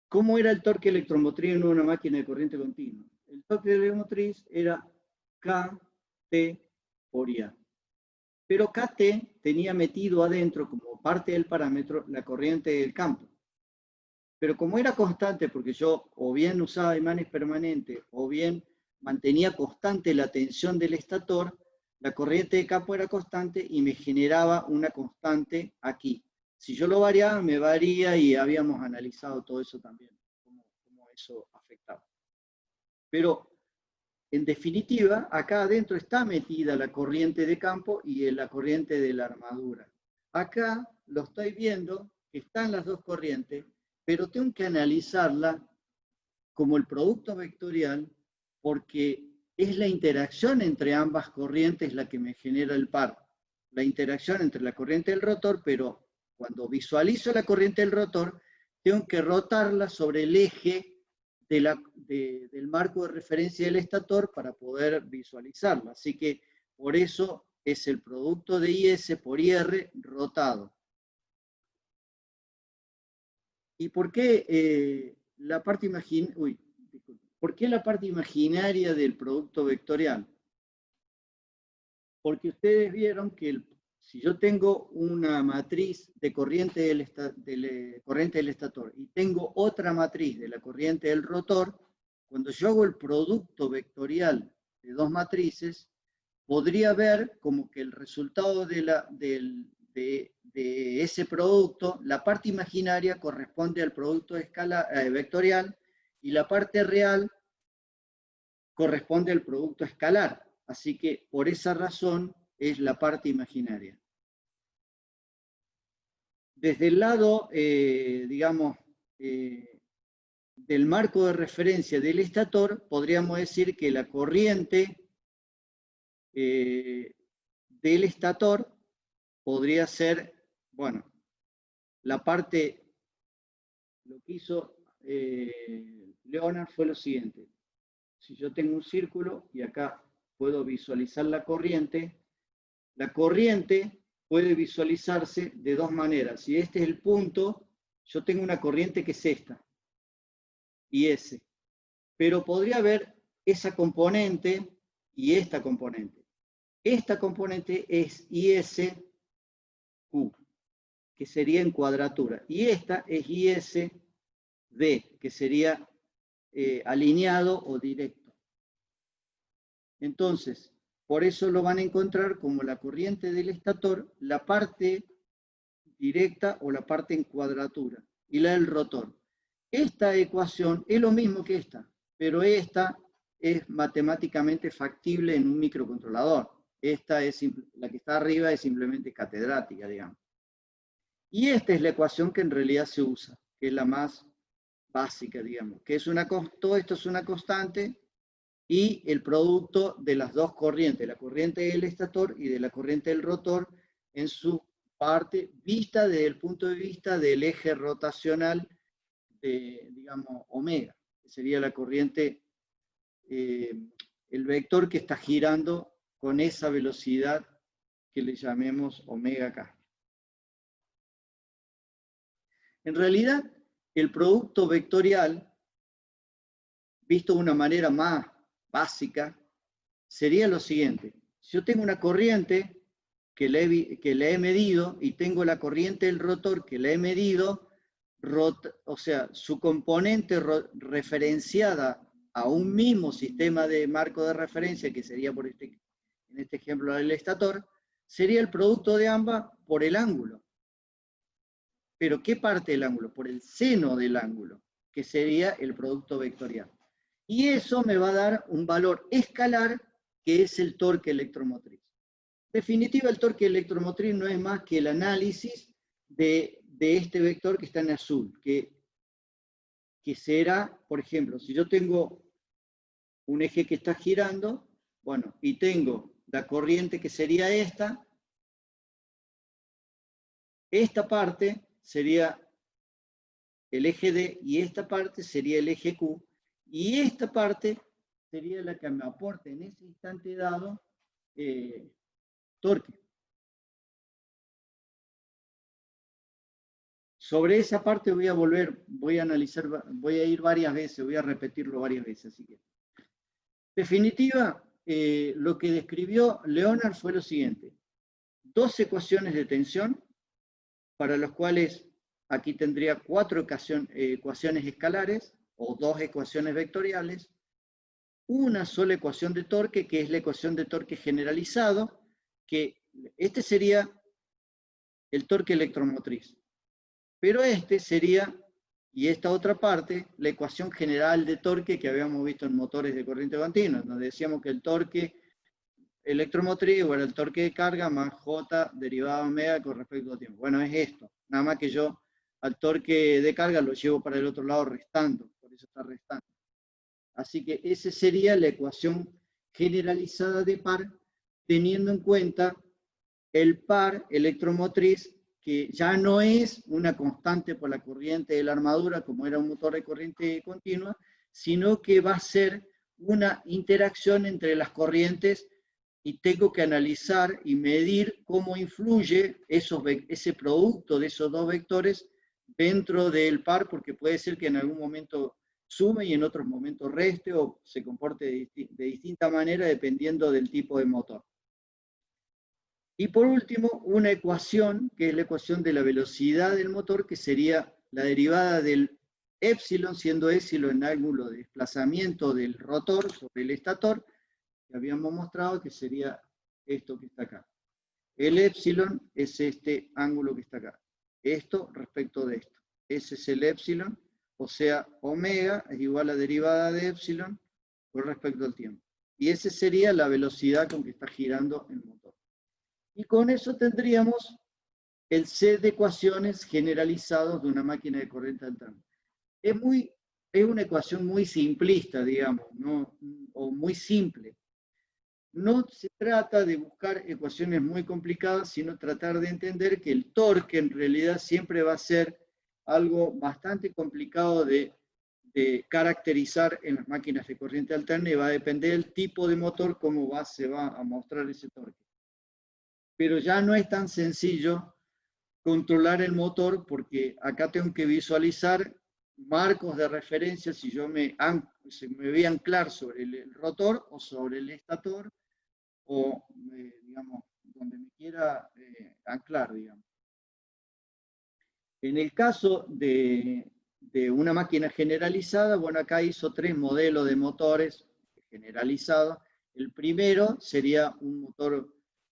¿cómo era el torque electromotriz en una máquina de corriente continua? El torque electromotriz era KT por IA. Pero KT tenía metido adentro, como parte del parámetro, la corriente del campo. Pero como era constante, porque yo o bien usaba imanes permanentes o bien mantenía constante la tensión del estator, la corriente de campo era constante y me generaba una constante aquí. Si yo lo variaba, me varía, y habíamos analizado todo eso también, cómo eso afectaba. Pero, en definitiva, acá adentro está metida la corriente de campo y la corriente de la armadura. Acá lo estoy viendo que están las dos corrientes, pero tengo que analizarla como el producto vectorial porque es la interacción entre ambas corrientes la que me genera el par. La interacción entre la corriente del rotor, pero cuando visualizo la corriente del rotor, tengo que rotarla sobre el eje del marco de referencia del estator para poder visualizarla. Así que por eso es el producto de IS por IR rotado. ¿Y por qué la parte ¿por qué la parte imaginaria del producto vectorial? Porque ustedes vieron que si yo tengo una matriz de corriente corriente del estator y tengo otra matriz de la corriente del rotor, cuando yo hago el producto vectorial de dos matrices, podría ver como que el resultado de ese producto, la parte imaginaria corresponde al producto vectorial y la parte real corresponde al producto escalar. Así que por esa razón es la parte imaginaria. Desde el lado, digamos, del marco de referencia del estator, podríamos decir que la corriente del estator podría ser, bueno, la parte, lo que hizo Leonard fue lo siguiente. Si yo tengo un círculo y acá puedo visualizar la corriente puede visualizarse de dos maneras. Si este es el punto, yo tengo una corriente que es esta, IS. Pero podría haber esa componente y esta componente. Esta componente es ISQ, que sería en cuadratura. Y esta es ISD, que sería alineado o directo. Entonces, por eso lo van a encontrar como la corriente del estator, la parte directa o la parte en cuadratura, y la del rotor. Esta ecuación es lo mismo que esta, pero esta es matemáticamente factible en un microcontrolador. Esta es la que está arriba es simplemente catedrática, digamos. Y esta es la ecuación que en realidad se usa, que es la más básica, digamos, que es todo esto es una constante y el producto de las dos corrientes, la corriente del estator y de la corriente del rotor, en su parte vista desde el punto de vista del eje rotacional de, digamos, omega, que sería la corriente, el vector que está girando con esa velocidad que le llamemos omega acá. En realidad, el producto vectorial, visto de una manera más básica, sería lo siguiente. Si yo tengo una corriente que la he medido y tengo la corriente del rotor que la he medido, o sea, su componente referenciada a un mismo sistema de marco de referencia, que sería en este ejemplo el estator, sería el producto de ambas por el ángulo. ¿Pero qué parte del ángulo? Por el seno del ángulo, que sería el producto vectorial. Y eso me va a dar un valor escalar, que es el torque electromotriz. En definitiva, el torque electromotriz no es más que el análisis de este vector que está en azul, que será, por ejemplo, si yo tengo un eje que está girando, bueno, y tengo la corriente que sería esta parte sería el eje D y esta parte sería el eje Q, y esta parte sería la que me aporte en ese instante dado torque. Sobre esa parte voy a analizar, voy a ir varias veces, voy a repetirlo varias veces. Así que, en definitiva, lo que describió Leonard fue lo siguiente. Dos ecuaciones de tensión, para los cuales aquí tendría 4 ecuaciones escalares, o 2 ecuaciones vectoriales, una sola ecuación de torque, que es la ecuación de torque generalizado, que este sería el torque electromotriz. Pero este sería, y esta otra parte, la ecuación general de torque que habíamos visto en motores de corriente continua, donde decíamos que el torque electromotriz o el torque de carga más J derivada de omega con respecto al tiempo. Bueno, es esto. Nada más que yo al torque de carga lo llevo para el otro lado restando, por eso está restando. Así que esa sería la ecuación generalizada de par, teniendo en cuenta el par electromotriz, que ya no es una constante por la corriente de la armadura, como era un motor de corriente continua, sino que va a ser una interacción entre las corrientes y tengo que analizar y medir cómo influye ese producto de esos dos vectores dentro del par, porque puede ser que en algún momento sume y en otros momentos reste o se comporte de distinta manera dependiendo del tipo de motor. Y por último, una ecuación, que es la ecuación de la velocidad del motor, que sería la derivada del épsilon, siendo épsilon el ángulo de desplazamiento del rotor sobre el estator, que habíamos mostrado que sería esto que está acá. El épsilon es este ángulo que está acá. Esto respecto de esto. Ese es el épsilon, o sea, omega es igual a derivada de épsilon con respecto al tiempo. Y esa sería la velocidad con que está girando el motor. Y con eso tendríamos el set de ecuaciones generalizados de una máquina de corriente alterna. Es una ecuación muy simplista, digamos, ¿no? O muy simple. No se trata de buscar ecuaciones muy complicadas, sino tratar de entender que el torque en realidad siempre va a ser algo bastante complicado de caracterizar en las máquinas de corriente alterna y va a depender del tipo de motor cómo se va a mostrar ese torque. Pero ya no es tan sencillo controlar el motor porque acá tengo que visualizar marcos de referencia si yo me voy a anclar sobre el rotor o sobre el estator o, digamos, donde me quiera anclar, digamos. En el caso de una máquina generalizada, bueno, acá hizo 3 modelos de motores generalizados. El primero sería un motor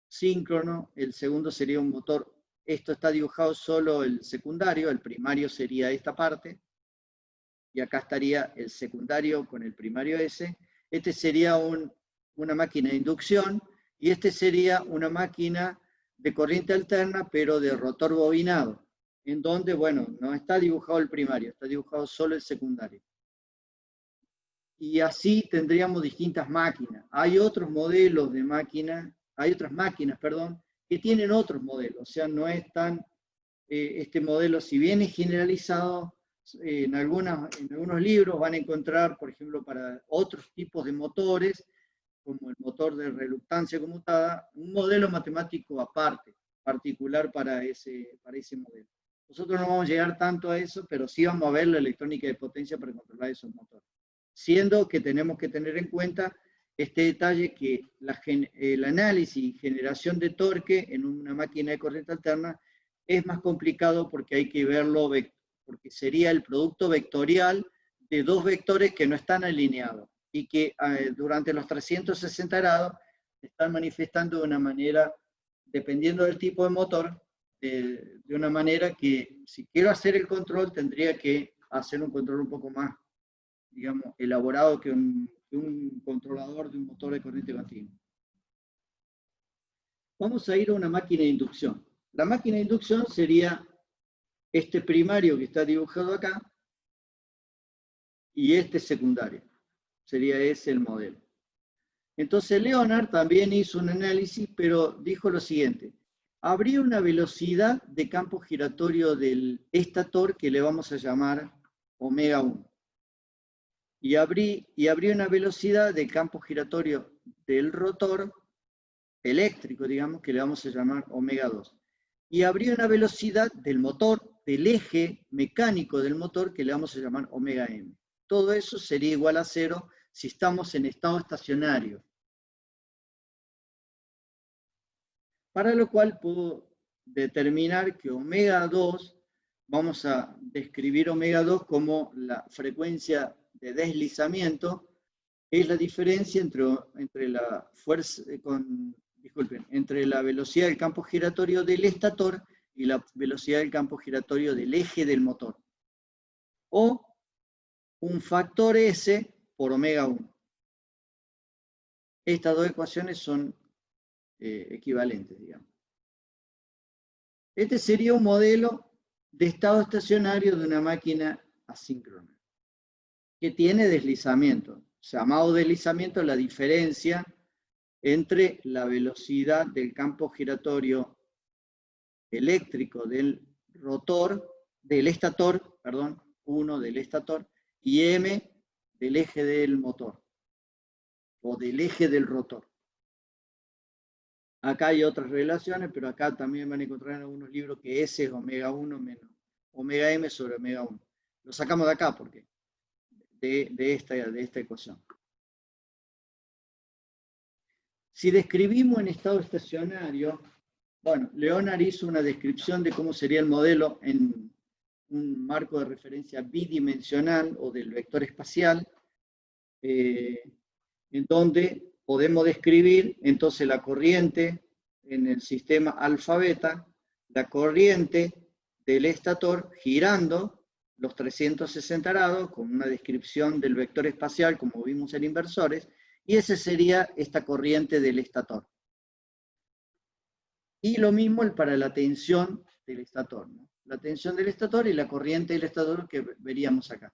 síncrono, el segundo sería un motor, esto está dibujado solo el secundario, el primario sería esta parte, y acá estaría el secundario con el primario S. Este sería una máquina de inducción, y este sería una máquina de corriente alterna, pero de rotor bobinado, en donde, bueno, no está dibujado el primario, está dibujado solo el secundario. Y así tendríamos distintas máquinas. Hay otros modelos de máquinas, hay otras máquinas, perdón, que tienen otros modelos, o sea, no es tan, este modelo, si bien es generalizado, en algunos libros van a encontrar, por ejemplo, para otros tipos de motores, como el motor de reluctancia conmutada, un modelo matemático aparte, particular para ese modelo. Nosotros no vamos a llegar tanto a eso, pero sí vamos a ver la electrónica de potencia para controlar esos motores. Siendo que tenemos que tener en cuenta este detalle que el análisis y generación de torque en una máquina de corriente alterna es más complicado porque hay que verlo, porque sería el producto vectorial de dos vectores que no están alineados y que durante los 360 grados están manifestando de una manera, dependiendo del tipo de motor, de una manera que si quiero hacer el control tendría que hacer un control un poco más, digamos, elaborado que un controlador de un motor de corriente continua. Vamos a ir a una máquina de inducción. La máquina de inducción sería este primario que está dibujado acá y este secundario. Sería ese el modelo. Entonces Leonard también hizo un análisis, pero dijo lo siguiente. Habría una velocidad de campo giratorio del estator que le vamos a llamar omega 1. Y habría una velocidad de campo giratorio del rotor eléctrico, digamos, que le vamos a llamar omega 2. Y habría una velocidad del motor, del eje mecánico del motor, que le vamos a llamar omega m. Todo eso sería igual a 0 si estamos en estado estacionario. Para lo cual puedo determinar que omega 2, vamos a describir omega 2 como la frecuencia de deslizamiento, es la diferencia entre la fuerza, entre la velocidad del campo giratorio del estator y la velocidad del campo giratorio del eje del motor. O un factor S por omega 1. Estas dos ecuaciones son equivalentes, digamos. Este sería un modelo de estado estacionario de una máquina asíncrona, que tiene deslizamiento. Llamado deslizamiento la diferencia entre la velocidad del campo giratorio eléctrico del rotor, del estator, perdón, 1 del estator, y m del eje del motor, o del eje del rotor. Acá hay otras relaciones, pero acá también van a encontrar en algunos libros que S es omega 1 menos omega m sobre omega 1. Lo sacamos de acá porque de esta ecuación. Si describimos en estado estacionario, bueno, Leonard hizo una descripción de cómo sería el modelo en un marco de referencia bidimensional o del vector espacial, en donde podemos describir entonces la corriente en el sistema alfa-beta, la corriente del estator girando los 360 grados con una descripción del vector espacial como vimos en inversores, y esa sería esta corriente del estator. Y lo mismo para la tensión del estator, ¿no? La tensión del estator y la corriente del estator que veríamos acá.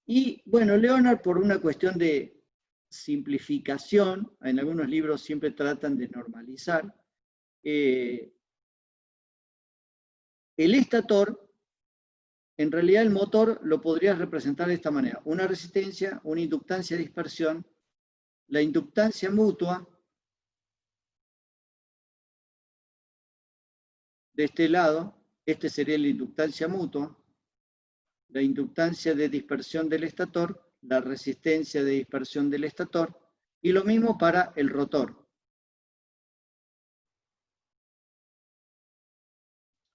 Y bueno, Leonard, por una cuestión de simplificación, en algunos libros siempre tratan de normalizar, el estator, en realidad el motor lo podrías representar de esta manera: una resistencia, una inductancia de dispersión, la inductancia mutua, de este lado, este sería la inductancia mutua, la inductancia de dispersión del estator, la resistencia de dispersión del estator, y lo mismo para el rotor.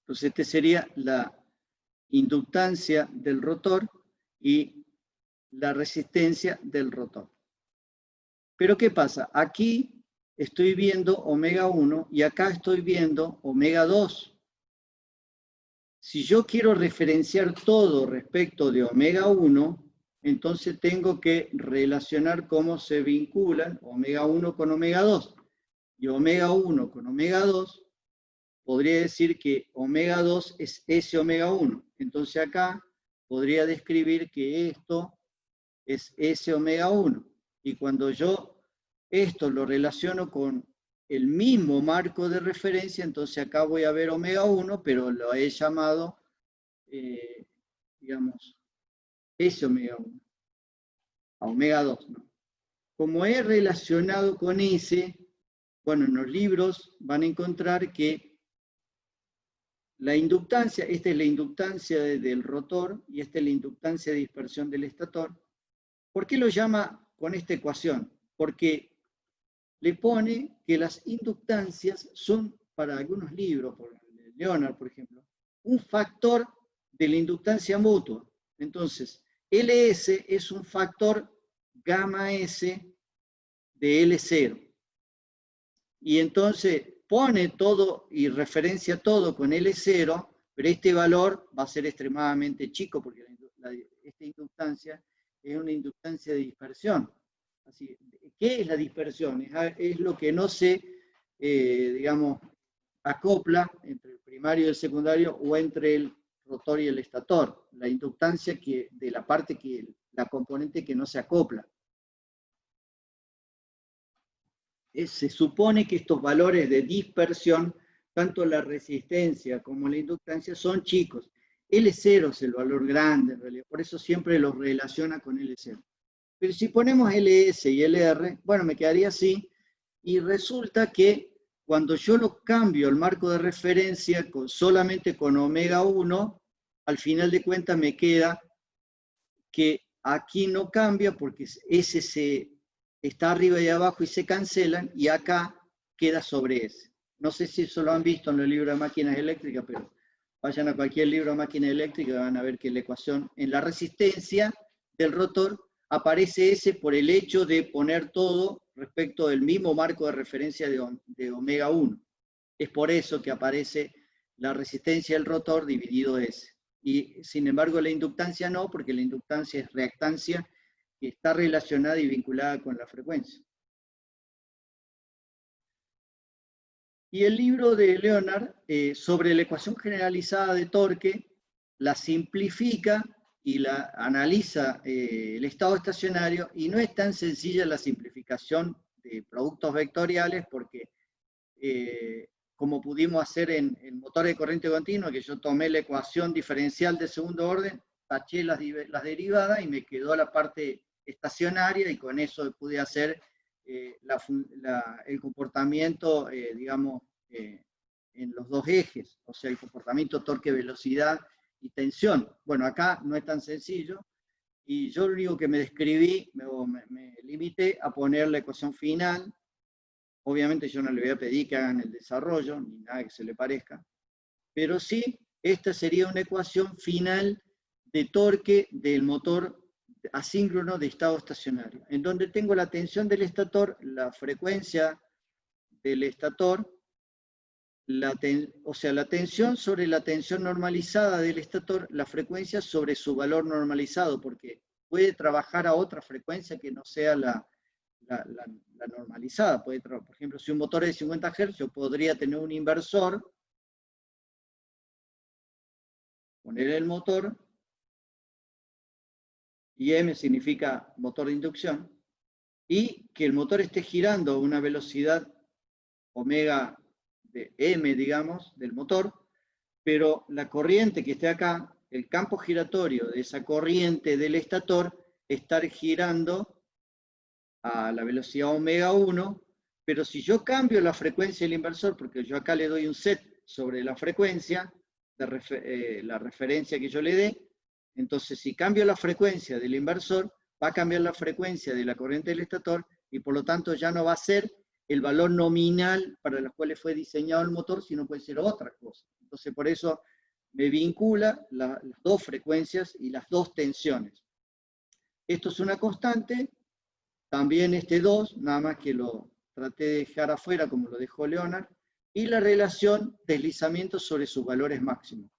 Entonces, esta sería la inductancia del rotor y la resistencia del rotor. Pero ¿qué pasa? Aquí estoy viendo omega 1 y acá estoy viendo omega 2. Si yo quiero referenciar todo respecto de omega 1, entonces tengo que relacionar cómo se vinculan omega 1 con omega 2. Y omega 1 con omega 2, podría decir que omega 2 es S omega 1. Entonces acá podría describir que esto es S omega 1. Y cuando yo esto lo relaciono con el mismo marco de referencia, entonces acá voy a ver omega 1, pero lo he llamado, digamos, S omega 1, a omega 2, ¿no? Como he relacionado con S, bueno, en los libros van a encontrar que la inductancia, esta es la inductancia del rotor y esta es la inductancia de dispersión del estator. ¿Por qué lo llama con esta ecuación? Porque le pone que las inductancias son, para algunos libros, por Leonard, por ejemplo, un factor de la inductancia mutua. Entonces, LS es un factor gamma S de L0. Y entonces pone todo y referencia todo con L0, pero este valor va a ser extremadamente chico porque esta inductancia es una inductancia de dispersión. Así, ¿qué es la dispersión? Es lo que no se, digamos, acopla entre el primario y el secundario o entre el rotor y el estator. La inductancia de la parte la componente que no se acopla. Se supone que estos valores de dispersión, tanto la resistencia como la inductancia, son chicos. L0 es el valor grande, en realidad, por eso siempre los relaciona con L0. Pero si ponemos LS y LR, bueno, me quedaría así, y resulta que cuando yo lo cambio al marco de referencia solamente con omega 1, al final de cuentas me queda que aquí no cambia porque ese está arriba y abajo y se cancelan, y acá queda sobre ese. No sé si eso lo han visto en el libro de máquinas eléctricas, pero vayan a cualquier libro de máquinas eléctricas y van a ver que la ecuación en la resistencia del rotor aparece ese por el hecho de poner todo respecto del mismo marco de referencia de omega 1. Es por eso que aparece la resistencia del rotor dividido S. Y sin embargo la inductancia no, porque la inductancia es reactancia que está relacionada y vinculada con la frecuencia. Y el libro de Leonard sobre la ecuación generalizada de torque la simplifica y la analiza el estado estacionario, y no es tan sencilla la simplificación de productos vectoriales porque como pudimos hacer en motor de corriente continua, que yo tomé la ecuación diferencial de segundo orden, taché las derivadas y me quedó la parte estacionaria, y con eso pude hacer el comportamiento, digamos, en los dos ejes, o sea, el comportamiento torque-velocidad y tensión. Bueno, acá no es tan sencillo, y yo lo único que me describí, me limité a poner la ecuación final. Obviamente yo no le voy a pedir que hagan el desarrollo, ni nada que se le parezca, pero sí, esta sería una ecuación final de torque del motor asíncrono de estado estacionario, en donde tengo la tensión del estator, la frecuencia del estator, o sea, la tensión sobre la tensión normalizada del estator, la frecuencia sobre su valor normalizado, porque puede trabajar a otra frecuencia que no sea la normalizada. Por ejemplo, si un motor es de 50 Hz, yo podría tener un inversor, poner el motor, y M significa motor de inducción, y que el motor esté girando a una velocidad omega de M, digamos, del motor, pero la corriente que esté acá, el campo giratorio de esa corriente del estator, estar girando a la velocidad omega 1, pero si yo cambio la frecuencia del inversor, porque yo acá le doy un set sobre la frecuencia, la referencia que yo le dé, entonces si cambio la frecuencia del inversor, va a cambiar la frecuencia de la corriente del estator, y por lo tanto ya no va a ser el valor nominal para los cuales fue diseñado el motor, sino puede ser otra cosa. Entonces por eso me vincula las dos frecuencias y las dos tensiones. Esto es una constante. También este 2, nada más que lo traté de dejar afuera como lo dejó Leonard, y la relación deslizamiento sobre sus valores máximos.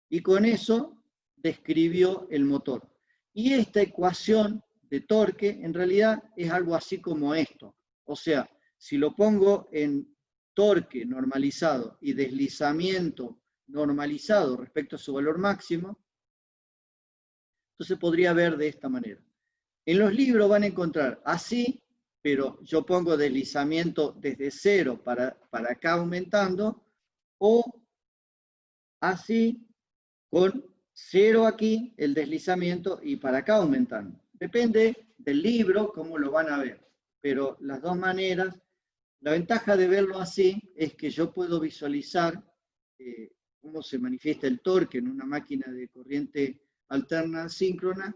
Y con eso describió el motor. Y esta ecuación de torque en realidad es algo así como esto. O sea, si lo pongo en torque normalizado y deslizamiento normalizado respecto a su valor máximo, entonces podría ver de esta manera. En los libros van a encontrar así, pero yo pongo deslizamiento desde 0 para acá aumentando, o así, con 0 aquí, el deslizamiento, y para acá aumentando. Depende del libro cómo lo van a ver, pero las dos maneras. La ventaja de verlo así es que yo puedo visualizar cómo se manifiesta el torque en una máquina de corriente alterna síncrona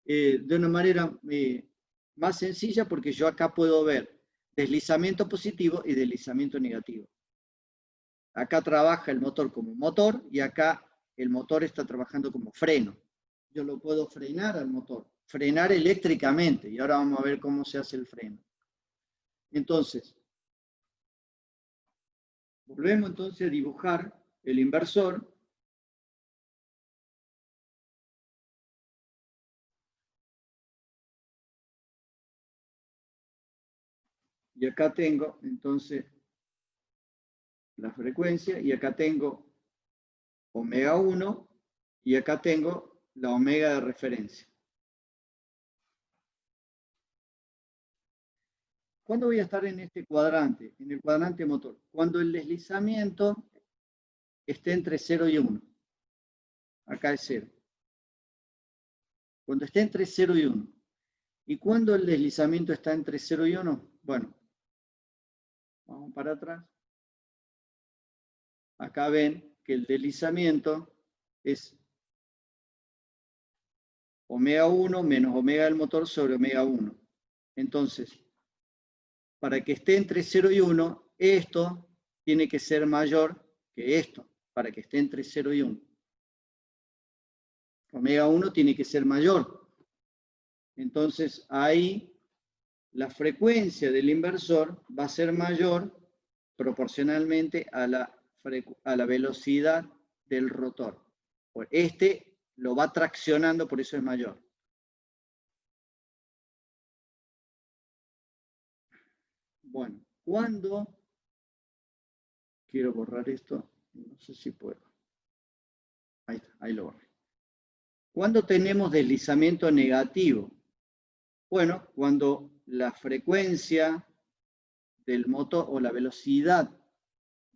de una manera más sencilla, porque yo acá puedo ver deslizamiento positivo y deslizamiento negativo. Acá trabaja el motor como motor, y acá el motor está trabajando como freno. Yo lo puedo frenar al motor, frenar eléctricamente, y ahora vamos a ver cómo se hace el freno. Entonces, volvemos entonces a dibujar el inversor. Y acá tengo entonces la frecuencia, y acá tengo omega 1, y acá tengo la omega de referencia. ¿Cuándo voy a estar en este cuadrante? En el cuadrante motor. Cuando el deslizamiento esté entre 0 y 1. Acá es 0. Cuando esté entre 0 y 1. ¿Y cuándo el deslizamiento está entre 0 y 1? Bueno, vamos para atrás. Acá ven que el deslizamiento es omega 1 menos omega del motor sobre omega 1. Entonces, para que esté entre 0 y 1, esto tiene que ser mayor que esto, para que esté entre 0 y 1. Omega 1 tiene que ser mayor. Entonces, ahí la frecuencia del inversor va a ser mayor proporcionalmente a la velocidad del rotor. Este lo va traccionando, por eso es mayor. Bueno, cuando quiero borrar esto, no sé si puedo. Ahí está, ahí lo borré. ¿Cuándo tenemos deslizamiento negativo? Bueno, cuando la frecuencia del motor o la velocidad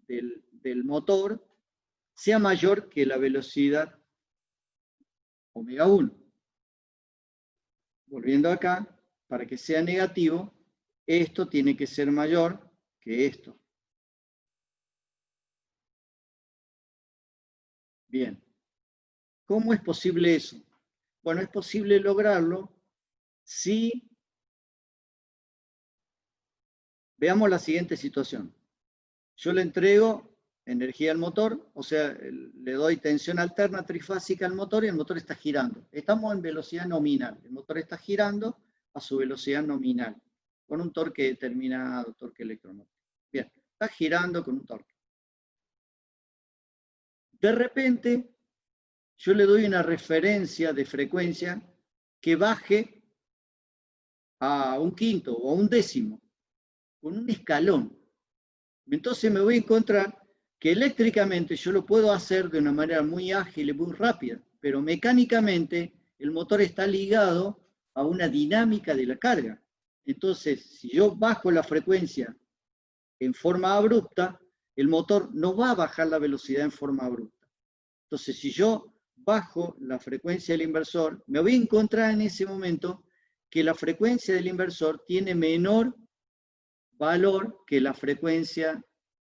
del motor sea mayor que la velocidad omega 1. Volviendo acá, para que sea negativo, esto tiene que ser mayor que esto. Bien. ¿Cómo es posible eso? Bueno, es posible lograrlo si veamos la siguiente situación. Yo le entrego energía al motor, o sea, le doy tensión alterna trifásica al motor y el motor está girando. Estamos en velocidad nominal. El motor está girando a su velocidad nominal, con un torque determinado, torque electromotor. Bien, está girando con un torque. De repente, yo le doy una referencia de frecuencia que baje a un quinto o a un décimo, con un escalón. Entonces me voy a encontrar que eléctricamente yo lo puedo hacer de una manera muy ágil y muy rápida, pero mecánicamente el motor está ligado a una dinámica de la carga. Entonces, si yo bajo la frecuencia en forma abrupta, el motor no va a bajar la velocidad en forma abrupta. Entonces, si yo bajo la frecuencia del inversor, me voy a encontrar en ese momento que la frecuencia del inversor tiene menor valor que la frecuencia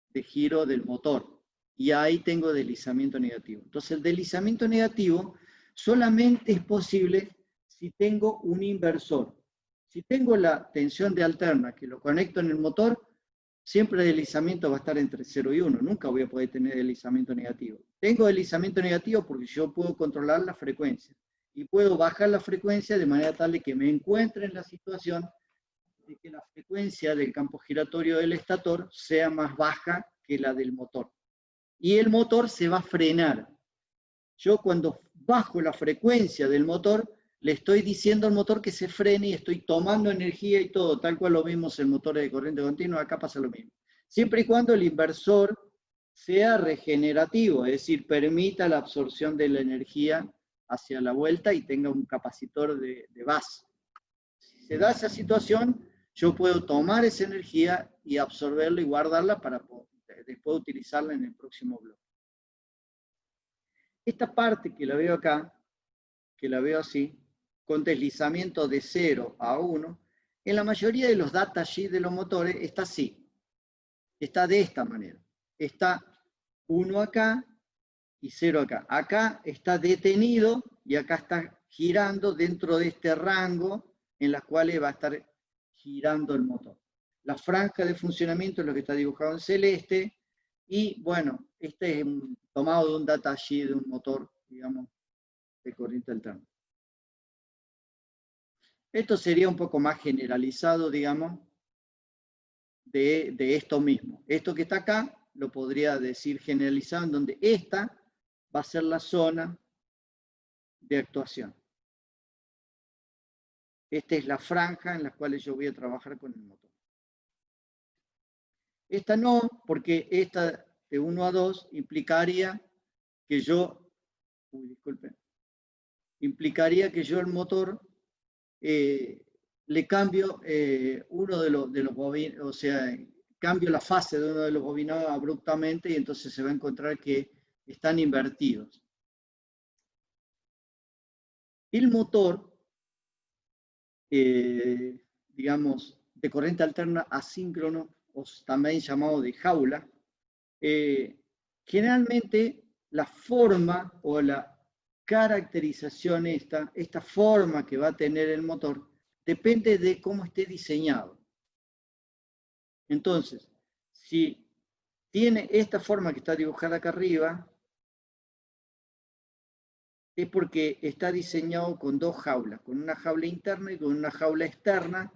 de giro del motor. Y ahí tengo deslizamiento negativo. Entonces, el deslizamiento negativo solamente es posible si tengo un inversor. Si tengo la tensión de alterna que lo conecto en el motor, siempre el deslizamiento va a estar entre 0 y 1. Nunca voy a poder tener deslizamiento negativo. Tengo deslizamiento negativo porque yo puedo controlar la frecuencia. Y puedo bajar la frecuencia de manera tal de que me encuentre en la situación de que la frecuencia del campo giratorio del estator sea más baja que la del motor. Y el motor se va a frenar. Yo cuando bajo la frecuencia del motor, le estoy diciendo al motor que se frene y estoy tomando energía y todo, tal cual lo vimos en motores de corriente continua, acá pasa lo mismo. Siempre y cuando el inversor sea regenerativo, es decir, permita la absorción de la energía hacia la vuelta y tenga un capacitor de base. Si se da esa situación, yo puedo tomar esa energía y absorberla y guardarla para después utilizarla en el próximo bloque. Esta parte que la veo acá, que la veo así, con deslizamiento de 0 a 1, en la mayoría de los datasheets de los motores está así. Está de esta manera. Está 1 acá y 0 acá. Acá está detenido y acá está girando dentro de este rango en las cuales va a estar girando el motor. La franja de funcionamiento es lo que está dibujado en celeste y bueno, este es tomado de un datasheet de un motor, digamos, de corriente alterna. Esto sería un poco más generalizado, digamos, de esto mismo. Esto que está acá lo podría decir generalizado en donde esta va a ser la zona de actuación. Esta es la franja en la cual yo voy a trabajar con el motor. Esta no, porque esta de 1 a 2 implicaría que yo, implicaría que yo el motor le cambio uno de los bobinos, o sea, cambio la fase de uno de los bobinados abruptamente y entonces se va a encontrar que están invertidos. El motor, digamos, de corriente alterna asíncrono, o también llamado de jaula, generalmente la forma o la caracterización esta forma que va a tener el motor, depende de cómo esté diseñado. Entonces, si tiene esta forma que está dibujada acá arriba, es porque está diseñado con dos jaulas, con una jaula interna y con una jaula externa,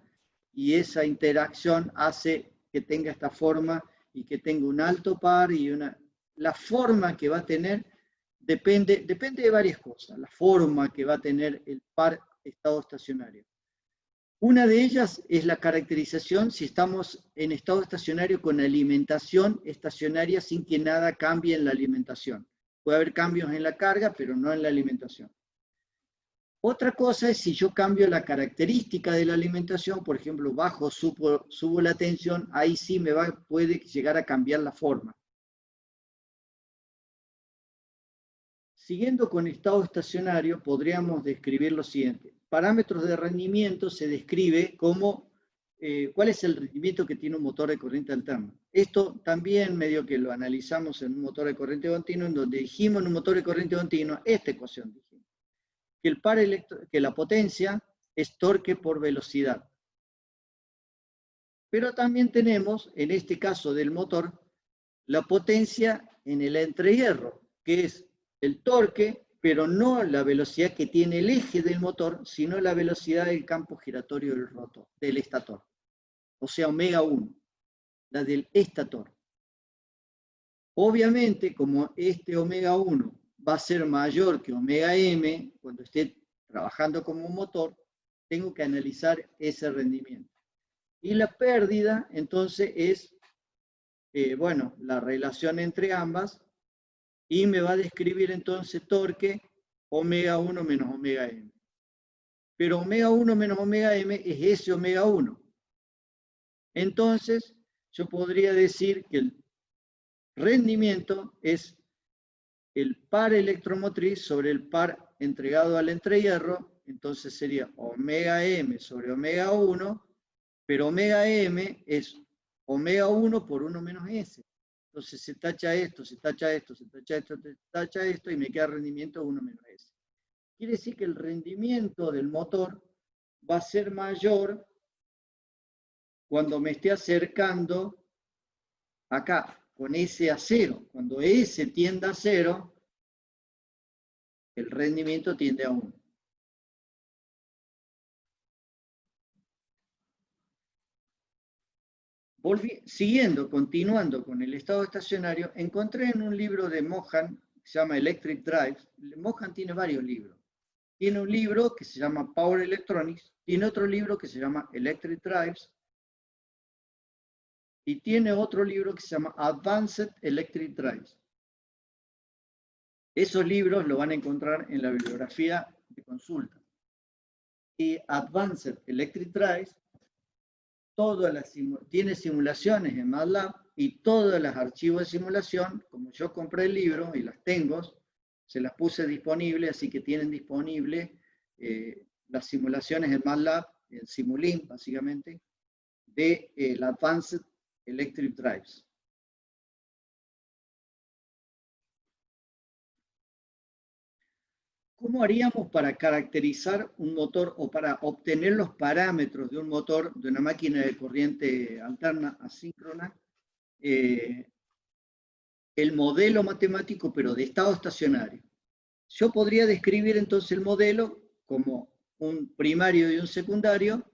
y esa interacción hace que tenga esta forma y que tenga un alto par y la forma que va a tener depende de varias cosas. La forma que va a tener el par estado estacionario. Una de ellas es la caracterización si estamos en estado estacionario con alimentación estacionaria sin que nada cambie en la alimentación. Puede haber cambios en la carga, pero no en la alimentación. Otra cosa es si yo cambio la característica de la alimentación, por ejemplo, bajo, subo la tensión, ahí sí puede llegar a cambiar la forma. Siguiendo con estado estacionario, podríamos describir lo siguiente. Parámetros de rendimiento se describe como cuál es el rendimiento que tiene un motor de corriente alterna. Esto también medio que lo analizamos en un motor de corriente continua, en donde dijimos en un motor de corriente continua esta ecuación, dijimos, que la potencia es torque por velocidad. Pero también tenemos, en este caso del motor, la potencia en el entrehierro, que es el torque, pero no la velocidad que tiene el eje del motor, sino la velocidad del campo giratorio del rotor, del estator. O sea, omega 1, la del estator. Obviamente, como este omega 1 va a ser mayor que omega m, cuando esté trabajando como un motor, tengo que analizar ese rendimiento. Y la pérdida, entonces, es, bueno, la relación entre ambas, y me va a describir entonces torque omega 1 menos omega m. Pero omega 1 menos omega m es ese omega 1. Entonces, yo podría decir que el rendimiento es el par electromotriz sobre el par entregado al entrehierro, entonces sería omega m sobre omega 1, pero omega m es omega 1 por 1 menos s. Entonces se tacha esto, se tacha esto, se tacha esto, se tacha esto, y me queda rendimiento 1 menos s. Quiere decir que el rendimiento del motor va a ser mayor cuando me esté acercando acá, con S a 0. Cuando S tiende a 0, el rendimiento tiende a 1. Continuando con el estado estacionario, encontré en un libro de Mohan, que se llama Electric Drives. Mohan tiene varios libros. Tiene un libro que se llama Power Electronics, tiene otro libro que se llama Electric Drives, y tiene otro libro que se llama Advanced Electric Drives. Esos libros lo van a encontrar en la bibliografía de consulta. Y Advanced Electric Drives tiene simulaciones en MATLAB, y todos los archivos de simulación, como yo compré el libro y las tengo, se las puse disponibles, así que tienen disponible las simulaciones en MATLAB, en Simulink básicamente, de Advanced Electric Drives. ¿Cómo haríamos para caracterizar un motor o para obtener los parámetros de un motor, de una máquina de corriente alterna asíncrona? El modelo matemático, pero de estado estacionario. Yo podría describir entonces el modelo como un primario y un secundario.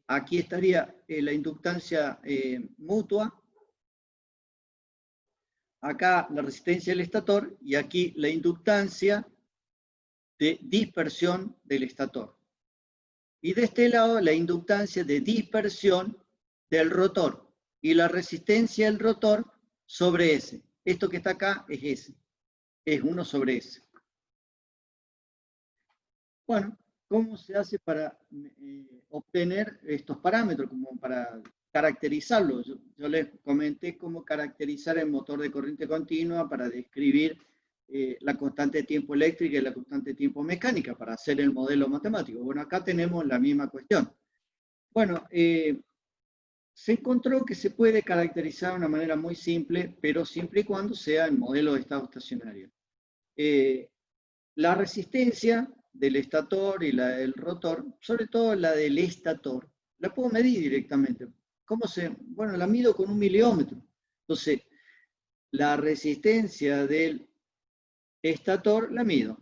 Aquí estaría la inductancia mutua, acá la resistencia del estator, y aquí la inductancia de dispersión del estator. Y de este lado la inductancia de dispersión del rotor, y la resistencia del rotor sobre S. Esto que está acá es S, es 1 sobre S. Bueno, ¿cómo se hace para obtener estos parámetros, como para caracterizarlos? Yo les comenté cómo caracterizar el motor de corriente continua para describir la constante de tiempo eléctrica y la constante de tiempo mecánica, para hacer el modelo matemático. Bueno, acá tenemos la misma cuestión. Bueno, se encontró que se puede caracterizar de una manera muy simple, pero siempre y cuando sea el modelo de estado estacionario. La resistencia del estator y la del rotor, sobre todo la del estator, la puedo medir directamente. Bueno, la mido con un miliómetro. Entonces, la resistencia del estator la mido.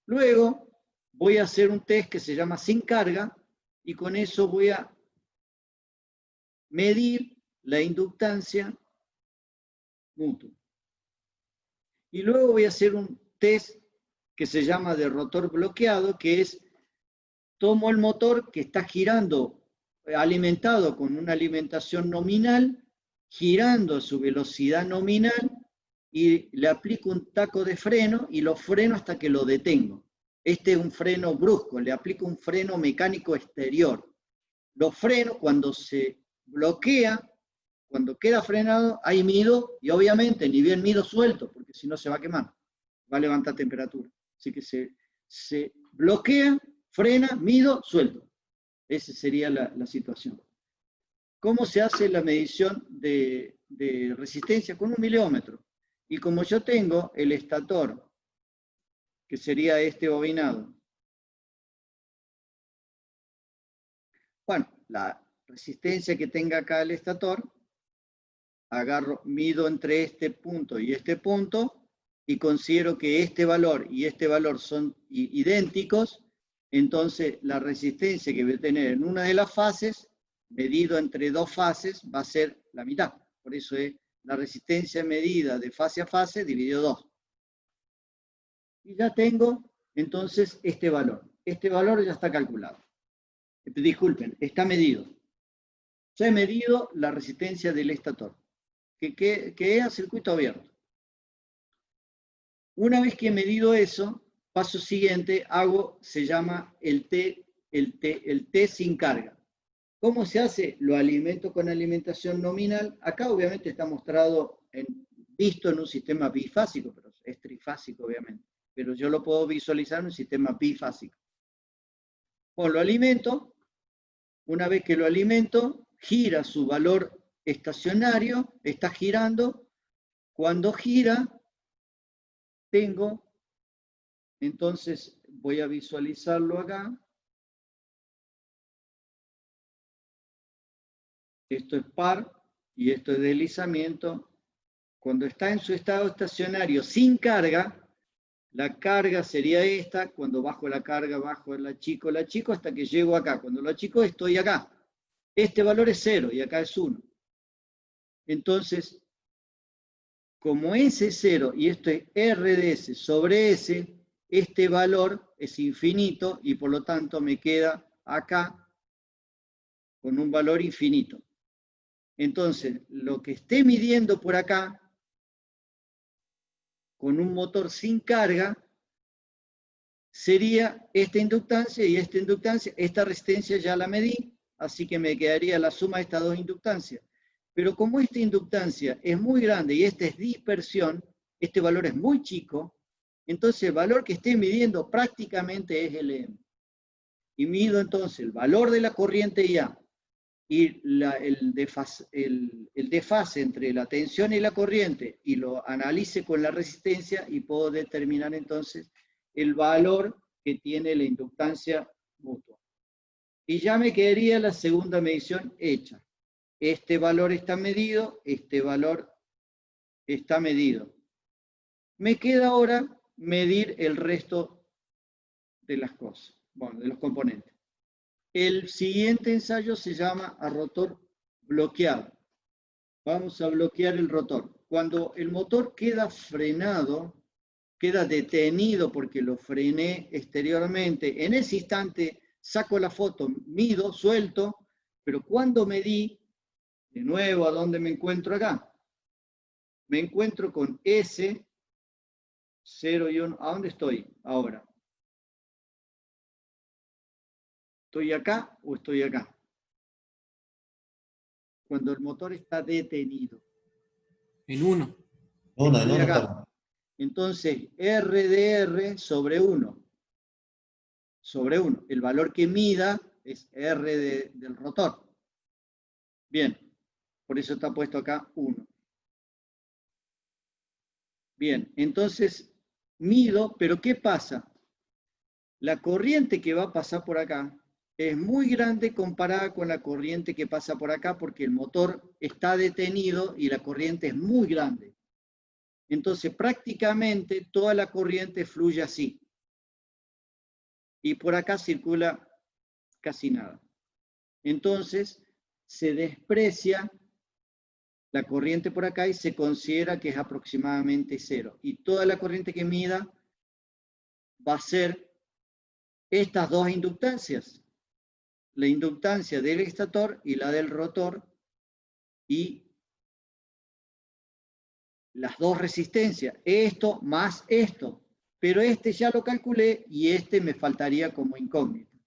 Luego, voy a hacer un test que se llama sin carga, y con eso voy a medir la inductancia mutua. Y luego voy a hacer un test que se llama de rotor bloqueado, que es tomo el motor que está girando, alimentado con una alimentación nominal, girando a su velocidad nominal, y le aplico un taco de freno y lo freno hasta que lo detengo. Este es un freno brusco, le aplico un freno mecánico exterior. Lo freno cuando se bloquea, cuando queda frenado, ahí mido, y obviamente ni bien mido suelto, porque si no se va a quemar, va a levantar temperatura. Así que se bloquea, frena, mido, suelto. Esa sería la situación. ¿Cómo se hace la medición de resistencia? Con un miliómetro. Y como yo tengo el estator, que sería este bobinado, bueno, la resistencia que tenga acá el estator, agarro, mido entre este punto y este punto, y considero que este valor y este valor son idénticos, entonces la resistencia que voy a tener en una de las fases, medido entre dos fases, va a ser la mitad. Por eso es la resistencia medida de fase a fase dividido 2. Y ya tengo entonces este valor. Este valor ya está calculado. Disculpen, está medido. Ya he medido la resistencia del estator, que es a circuito abierto. Una vez que he medido eso, paso siguiente, se llama el T sin carga. ¿Cómo se hace? Lo alimento con alimentación nominal. Acá obviamente está mostrado, visto en un sistema bifásico, pero es trifásico obviamente. Pero yo lo puedo visualizar en un sistema bifásico. Bueno, lo alimento. Una vez que lo alimento, gira su valor estacionario, está girando. Cuando gira, entonces voy a visualizarlo acá. Esto es par y esto es deslizamiento. Cuando está en su estado estacionario sin carga, la carga sería esta. Cuando bajo la carga, bajo la achico hasta que llego acá. Cuando lo achico, estoy acá. Este valor es 0 y acá es 1. Entonces, como S es 0 y esto es R de S sobre S, este valor es infinito y por lo tanto me queda acá con un valor infinito. Entonces, lo que esté midiendo por acá, con un motor sin carga, sería esta inductancia y esta inductancia. Esta resistencia ya la medí, así que me quedaría la suma de estas dos inductancias. Pero como esta inductancia es muy grande y esta es dispersión, este valor es muy chico, entonces el valor que esté midiendo prácticamente es Lm. Y mido entonces el valor de la corriente IA y el desfase entre la tensión y la corriente, y lo analice con la resistencia y puedo determinar entonces el valor que tiene la inductancia mutua. Y ya me quedaría la segunda medición hecha. Este valor está medido, este valor está medido. Me queda ahora medir el resto de las cosas, bueno, de los componentes. El siguiente ensayo se llama a rotor bloqueado. Vamos a bloquear el rotor. Cuando el motor queda frenado, queda detenido porque lo frené exteriormente, en ese instante saco la foto, mido, suelto, pero cuando medí, de nuevo, ¿a dónde me encuentro acá? Me encuentro con S, 0 y 1. ¿A dónde estoy ahora? ¿Estoy acá o estoy acá? Cuando el motor está detenido. En 1. Estoy acá. Entonces, R de R sobre 1. Sobre 1. El valor que mida es R del rotor. Bien. Por eso está puesto acá 1. Bien. Entonces, mido, pero ¿qué pasa? La corriente que va a pasar por acá es muy grande comparada con la corriente que pasa por acá porque el motor está detenido y la corriente es muy grande. Entonces, prácticamente toda la corriente fluye así. Y por acá circula casi nada. Entonces, se desprecia la corriente por acá y se considera que es aproximadamente 0. Y toda la corriente que mida va a ser estas dos inductancias, la inductancia del estator y la del rotor, y las dos resistencias, esto más esto, pero este ya lo calculé y este me faltaría como incógnita.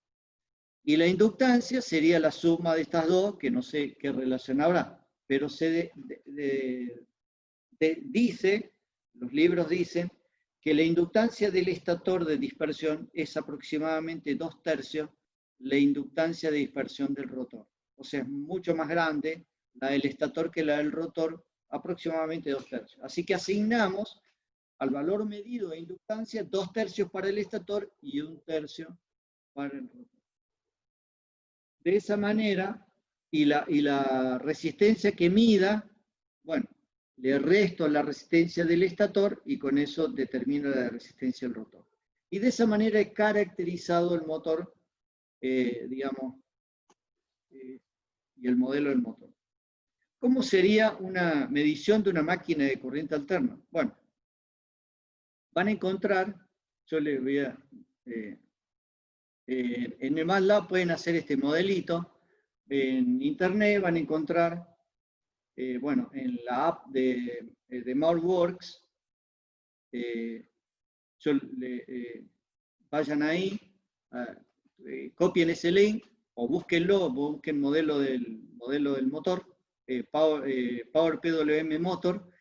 Y la inductancia sería la suma de estas dos, que no sé qué relación habrá, pero se dice, los libros dicen, que la inductancia del estator de dispersión es aproximadamente 2/3 la inductancia de dispersión del rotor. O sea, es mucho más grande la del estator que la del rotor, aproximadamente 2/3. Así que asignamos al valor medido de inductancia 2/3 para el estator y 1/3 para el rotor. De esa manera, y la resistencia que mida, bueno, le resto la resistencia del estator y con eso determino la resistencia del rotor. Y de esa manera he caracterizado el motor, digamos, y el modelo del motor. ¿Cómo sería una medición de una máquina de corriente alterna? Bueno, van a encontrar, yo les voy a... en el MATLAB pueden hacer este modelito, en internet van a encontrar, bueno, en la app de MouseWorks, vayan ahí, copien ese link o búsquenlo, busquen modelo del motor, Power PWM Motor.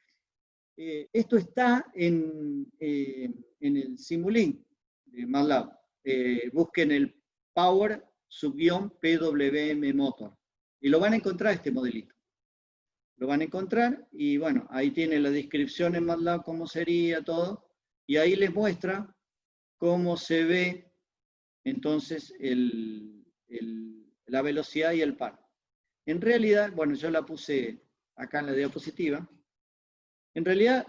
Esto está en el Simulink de MATLAB. Busquen el Power PWM Motor y lo van a encontrar este modelito. Lo van a encontrar y bueno, ahí tiene la descripción en MATLAB, cómo sería todo, y ahí les muestra cómo se ve entonces la velocidad y el par. En realidad, bueno, yo la puse acá en la diapositiva. En realidad,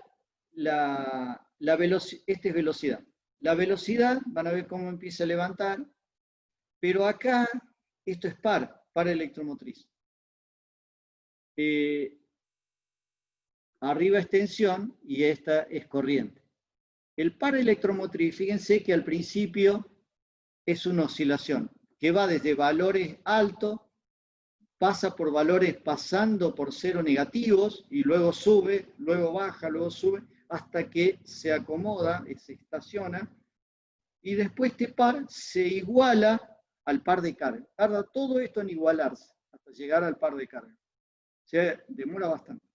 esta es velocidad. La velocidad, van a ver cómo empieza a levantar, pero acá esto es par electromotriz. Arriba es tensión y esta es corriente. El par electromotriz, fíjense que al principio es una oscilación que va desde valores altos, pasa por valores pasando por cero negativos y luego sube, luego baja, luego sube, hasta que se acomoda, se estaciona, y después este par se iguala al par de carga. Tarda todo esto en igualarse hasta llegar al par de carga. O sea, demora bastante.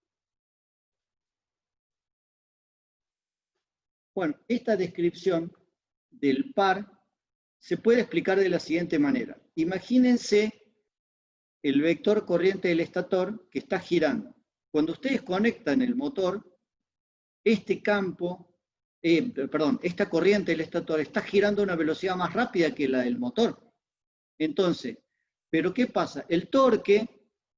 Bueno, esta descripción del par se puede explicar de la siguiente manera. Imagínense el vector corriente del estator que está girando. Cuando ustedes conectan el motor, este campo, esta corriente del estator está girando a una velocidad más rápida que la del motor. Entonces, ¿pero qué pasa? El torque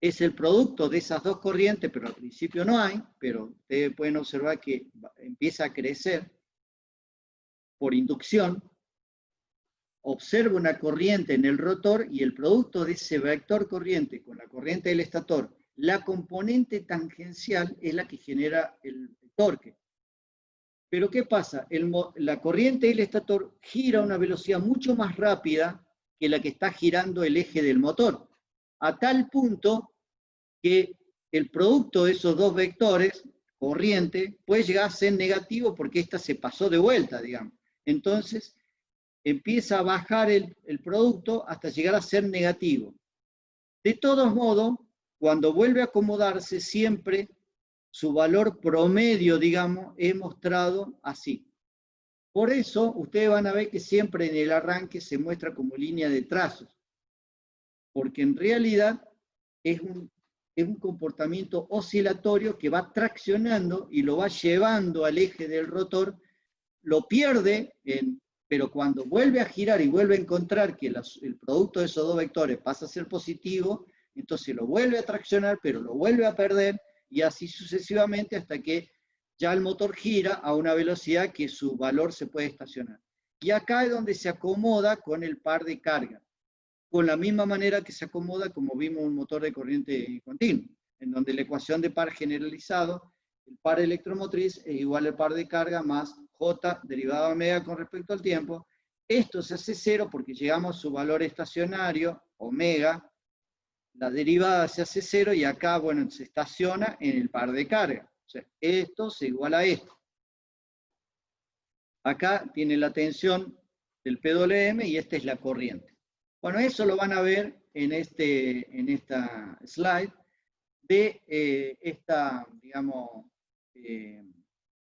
es el producto de esas dos corrientes, pero al principio no hay, pero ustedes pueden observar que empieza a crecer por inducción. Observa una corriente en el rotor y el producto de ese vector corriente con la corriente del estator, la componente tangencial es la que genera el torque. Pero ¿qué pasa? La corriente del estator gira a una velocidad mucho más rápida que la que está girando el eje del motor, a tal punto que el producto de esos dos vectores, corriente, puede llegar a ser negativo porque ésta se pasó de vuelta, digamos. Entonces, empieza a bajar el producto hasta llegar a ser negativo. De todos modos, cuando vuelve a acomodarse, siempre su valor promedio, digamos, es mostrado así. Por eso, ustedes van a ver que siempre en el arranque se muestra como línea de trazos, porque en realidad es un comportamiento oscilatorio que va traccionando y lo va llevando al eje del rotor, lo pierde, pero cuando vuelve a girar y vuelve a encontrar que el producto de esos dos vectores pasa a ser positivo, entonces lo vuelve a traccionar, pero lo vuelve a perder, y así sucesivamente hasta que ya el motor gira a una velocidad que su valor se puede estacionar. Y acá es donde se acomoda con el par de carga, con la misma manera que se acomoda como vimos un motor de corriente continua, en donde la ecuación de par generalizado, el par electromotriz es igual al par de carga más J derivada de omega con respecto al tiempo, Esto se hace 0 porque llegamos a su valor estacionario, omega, la derivada se hace 0 y acá, bueno, se estaciona en el par de carga. O sea, esto se iguala a esto. Acá tiene la tensión del PWM y esta es la corriente. Bueno, eso lo van a ver en esta slide de esta, digamos,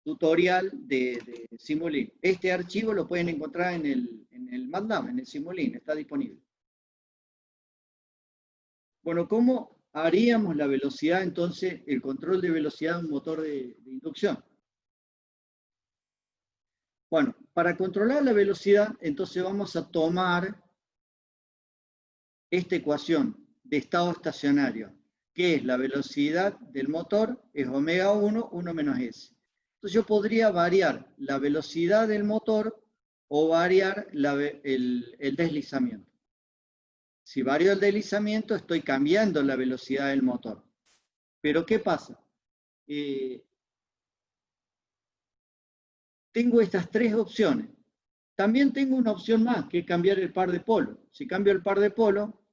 tutorial de Simulink. Este archivo lo pueden encontrar en el MATLAB, en el Simulink, está disponible. Bueno, ¿cómo haríamos la velocidad, entonces, el control de velocidad de un motor de inducción? Bueno, para controlar la velocidad, entonces vamos a tomar esta ecuación de estado estacionario, que es la velocidad del motor, es omega 1, 1 menos s. Entonces yo podría variar la velocidad del motor o variar el deslizamiento. Si varío el deslizamiento, estoy cambiando la velocidad del motor. Pero ¿qué pasa? Tengo estas tres opciones. También tengo una opción más, que es cambiar el par de polo. Si cambio el par de polo,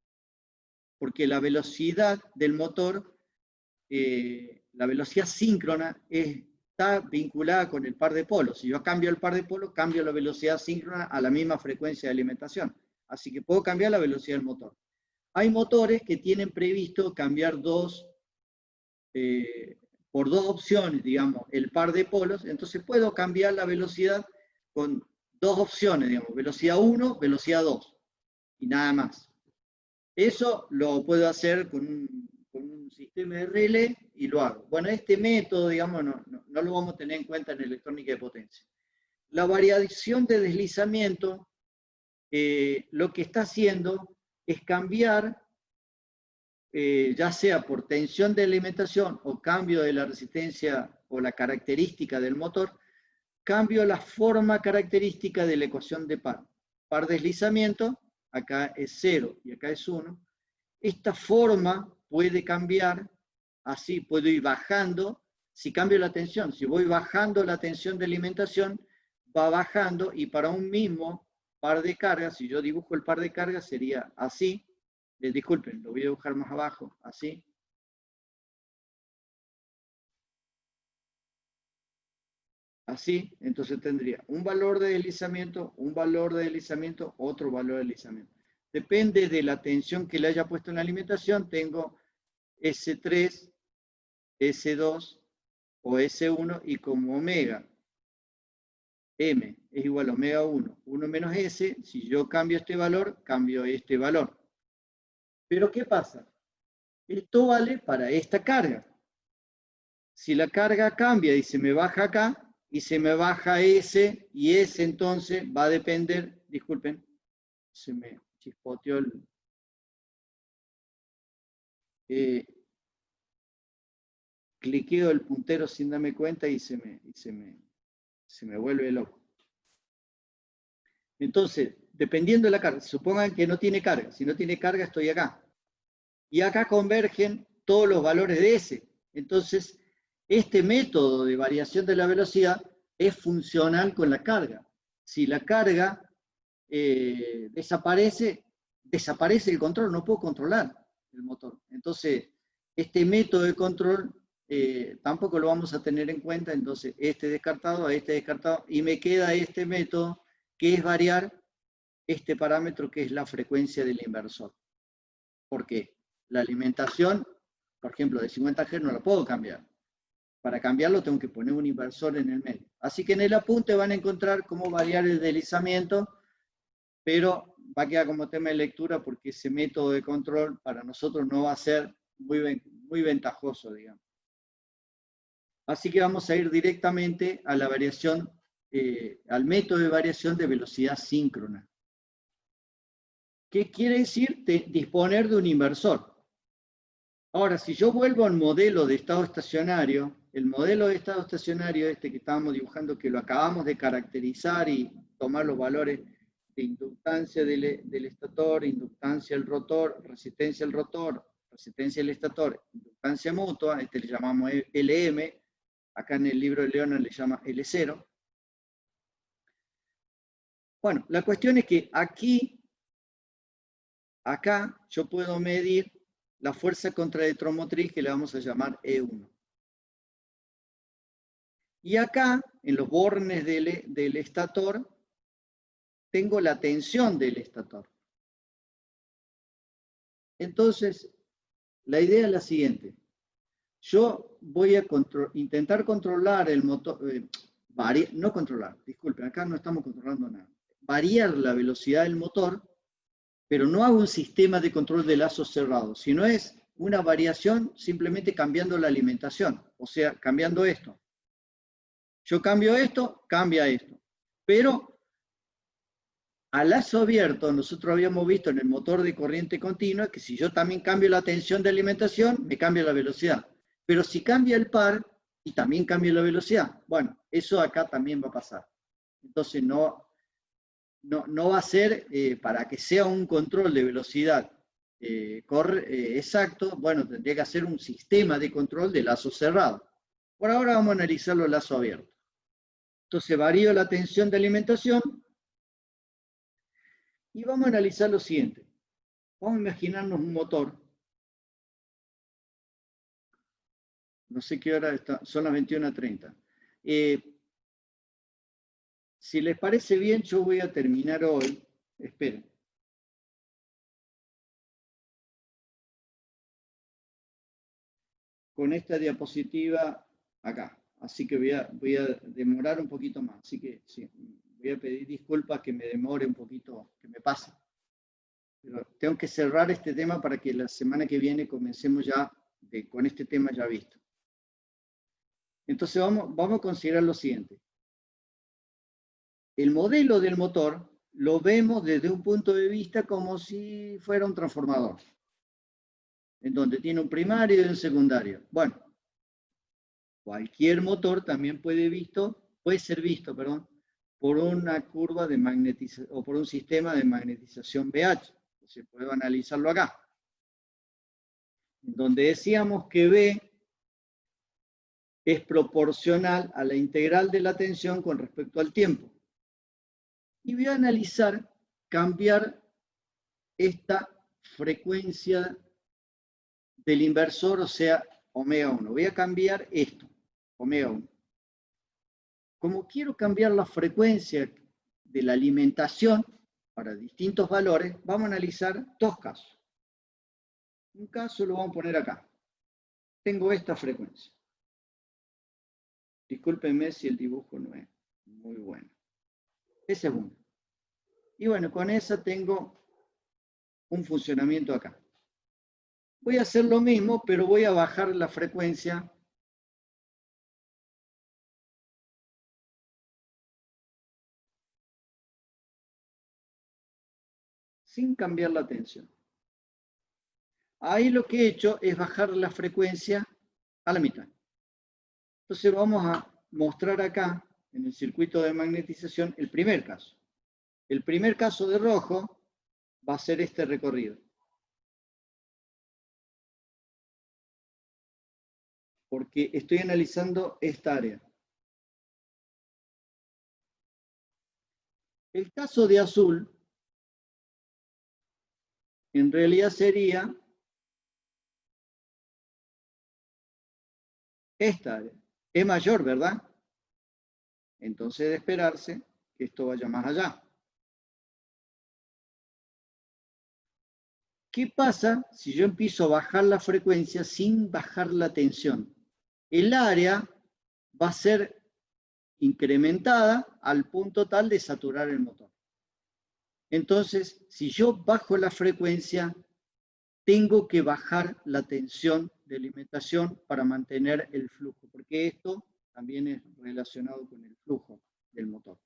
porque la velocidad del motor, la velocidad síncrona está vinculada con el par de polo. Si yo cambio el par de polo, cambio la velocidad síncrona a la misma frecuencia de alimentación. Así que puedo cambiar la velocidad del motor. Hay motores que tienen previsto cambiar por dos opciones, digamos, el par de polos. Entonces puedo cambiar la velocidad con dos opciones, digamos, velocidad 1, velocidad 2, y nada más. Eso lo puedo hacer con un sistema de relé y lo hago. Bueno, este método, digamos, no lo vamos a tener en cuenta en electrónica de potencia. La variación de deslizamiento, lo que está haciendo es cambiar, ya sea por tensión de alimentación o cambio de la resistencia o la característica del motor, cambio la forma característica de la ecuación de par. Par deslizamiento, acá es 0 y acá es 1. Esta forma puede cambiar, así puedo ir bajando, si cambio la tensión, si voy bajando la tensión de alimentación, va bajando y para un mismo par de cargas, si yo dibujo el par de cargas sería así, disculpen, lo voy a dibujar más abajo, así. Así, entonces tendría un valor de deslizamiento, un valor de deslizamiento, otro valor de deslizamiento. Depende de la tensión que le haya puesto en la alimentación, tengo S3, S2 o S1 y como omega M es igual a omega 1, 1 menos S, si yo cambio este valor, cambio este valor. Pero ¿qué pasa? Esto vale para esta carga. Si la carga cambia y se me baja acá, y se me baja S, y S entonces va a depender, disculpen, se me chispoteó cliqueo el puntero sin darme cuenta y se me vuelve loco. Entonces, dependiendo de la carga, supongan que no tiene carga, si no tiene carga estoy acá. Y acá convergen todos los valores de S. Entonces, este método de variación de la velocidad es funcional con la carga. Si la carga desaparece el control, no puedo controlar el motor. Entonces, este método de control tampoco lo vamos a tener en cuenta, entonces este descartado, y me queda este método que es variar este parámetro que es la frecuencia del inversor. ¿Por qué? La alimentación, por ejemplo, de 50 Hz no la puedo cambiar. Para cambiarlo tengo que poner un inversor en el medio. Así que en el apunte van a encontrar cómo variar el deslizamiento, pero va a quedar como tema de lectura porque ese método de control para nosotros no va a ser muy ventajoso, digamos. Así que vamos a ir directamente a la variación, al método de variación de velocidad síncrona. ¿Qué quiere decir? Disponer de un inversor. Ahora, si yo vuelvo al modelo de estado estacionario, el modelo de estado estacionario este que estábamos dibujando, que lo acabamos de caracterizar y tomar los valores de inductancia del estator, inductancia del rotor, resistencia del rotor, resistencia del estator, inductancia mutua, este le llamamos LM, acá en el libro de Leona le llama L0. Bueno, la cuestión es que acá, yo puedo medir la fuerza contraelectromotriz que le vamos a llamar E1. Y acá, en los bornes del estator, tengo la tensión del estator. Entonces, la idea es la siguiente. Yo voy a intentar controlar el motor, no controlar, disculpen, acá no estamos controlando nada. Variar la velocidad del motor, pero no hago un sistema de control de lazos cerrados, sino es una variación simplemente cambiando la alimentación, o sea, cambiando esto. Yo cambio esto, cambia esto. Pero a lazo abierto, nosotros habíamos visto en el motor de corriente continua que si yo también cambio la tensión de alimentación, me cambia la velocidad. Pero si cambia el par y también cambia la velocidad, bueno, eso acá también va a pasar. Entonces no va a ser, para que sea un control de velocidad exacto, bueno, tendría que hacer un sistema de control de lazo cerrado. Por ahora vamos a analizar los lazos abiertos. Entonces varío la tensión de alimentación y vamos a analizar lo siguiente. Vamos a imaginarnos un motor. No sé qué hora está, son las 21:30. Si les parece bien, yo voy a terminar hoy. Esperen. Con esta diapositiva acá. Así que voy a demorar un poquito más. Así que sí, voy a pedir disculpas que me demore un poquito, que me pase. Pero tengo que cerrar este tema para que la semana que viene comencemos ya con este tema ya visto. Entonces vamos a considerar lo siguiente. El modelo del motor lo vemos desde un punto de vista como si fuera un transformador, en donde tiene un primario y un secundario. Bueno, cualquier motor también puede ser visto, por una curva de magnetización o por un sistema de magnetización BH. Se puede analizarlo acá, donde decíamos que B es proporcional a la integral de la tensión con respecto al tiempo. Y voy a analizar cambiar esta frecuencia del inversor, o sea, omega 1. Voy a cambiar esto, omega 1. Como quiero cambiar la frecuencia de la alimentación para distintos valores, vamos a analizar dos casos. Un caso lo vamos a poner acá. Tengo esta frecuencia. Discúlpenme si el dibujo no es muy bueno. Ese es uno. Y bueno, con esa tengo un funcionamiento acá. Voy a hacer lo mismo, pero voy a bajar la frecuencia sin cambiar la tensión. Ahí lo que he hecho es bajar la frecuencia a la mitad. Entonces vamos a mostrar acá, en el circuito de magnetización, el primer caso. El primer caso de rojo va a ser este recorrido. Porque estoy analizando esta área. El caso de azul, en realidad sería esta área. Es mayor, ¿verdad? Entonces, de esperarse que esto vaya más allá. ¿Qué pasa si yo empiezo a bajar la frecuencia sin bajar la tensión? El área va a ser incrementada al punto tal de saturar el motor. Entonces, si yo bajo la frecuencia, tengo que bajar la tensión de alimentación para mantener el flujo, porque esto también es relacionado con el flujo del motor.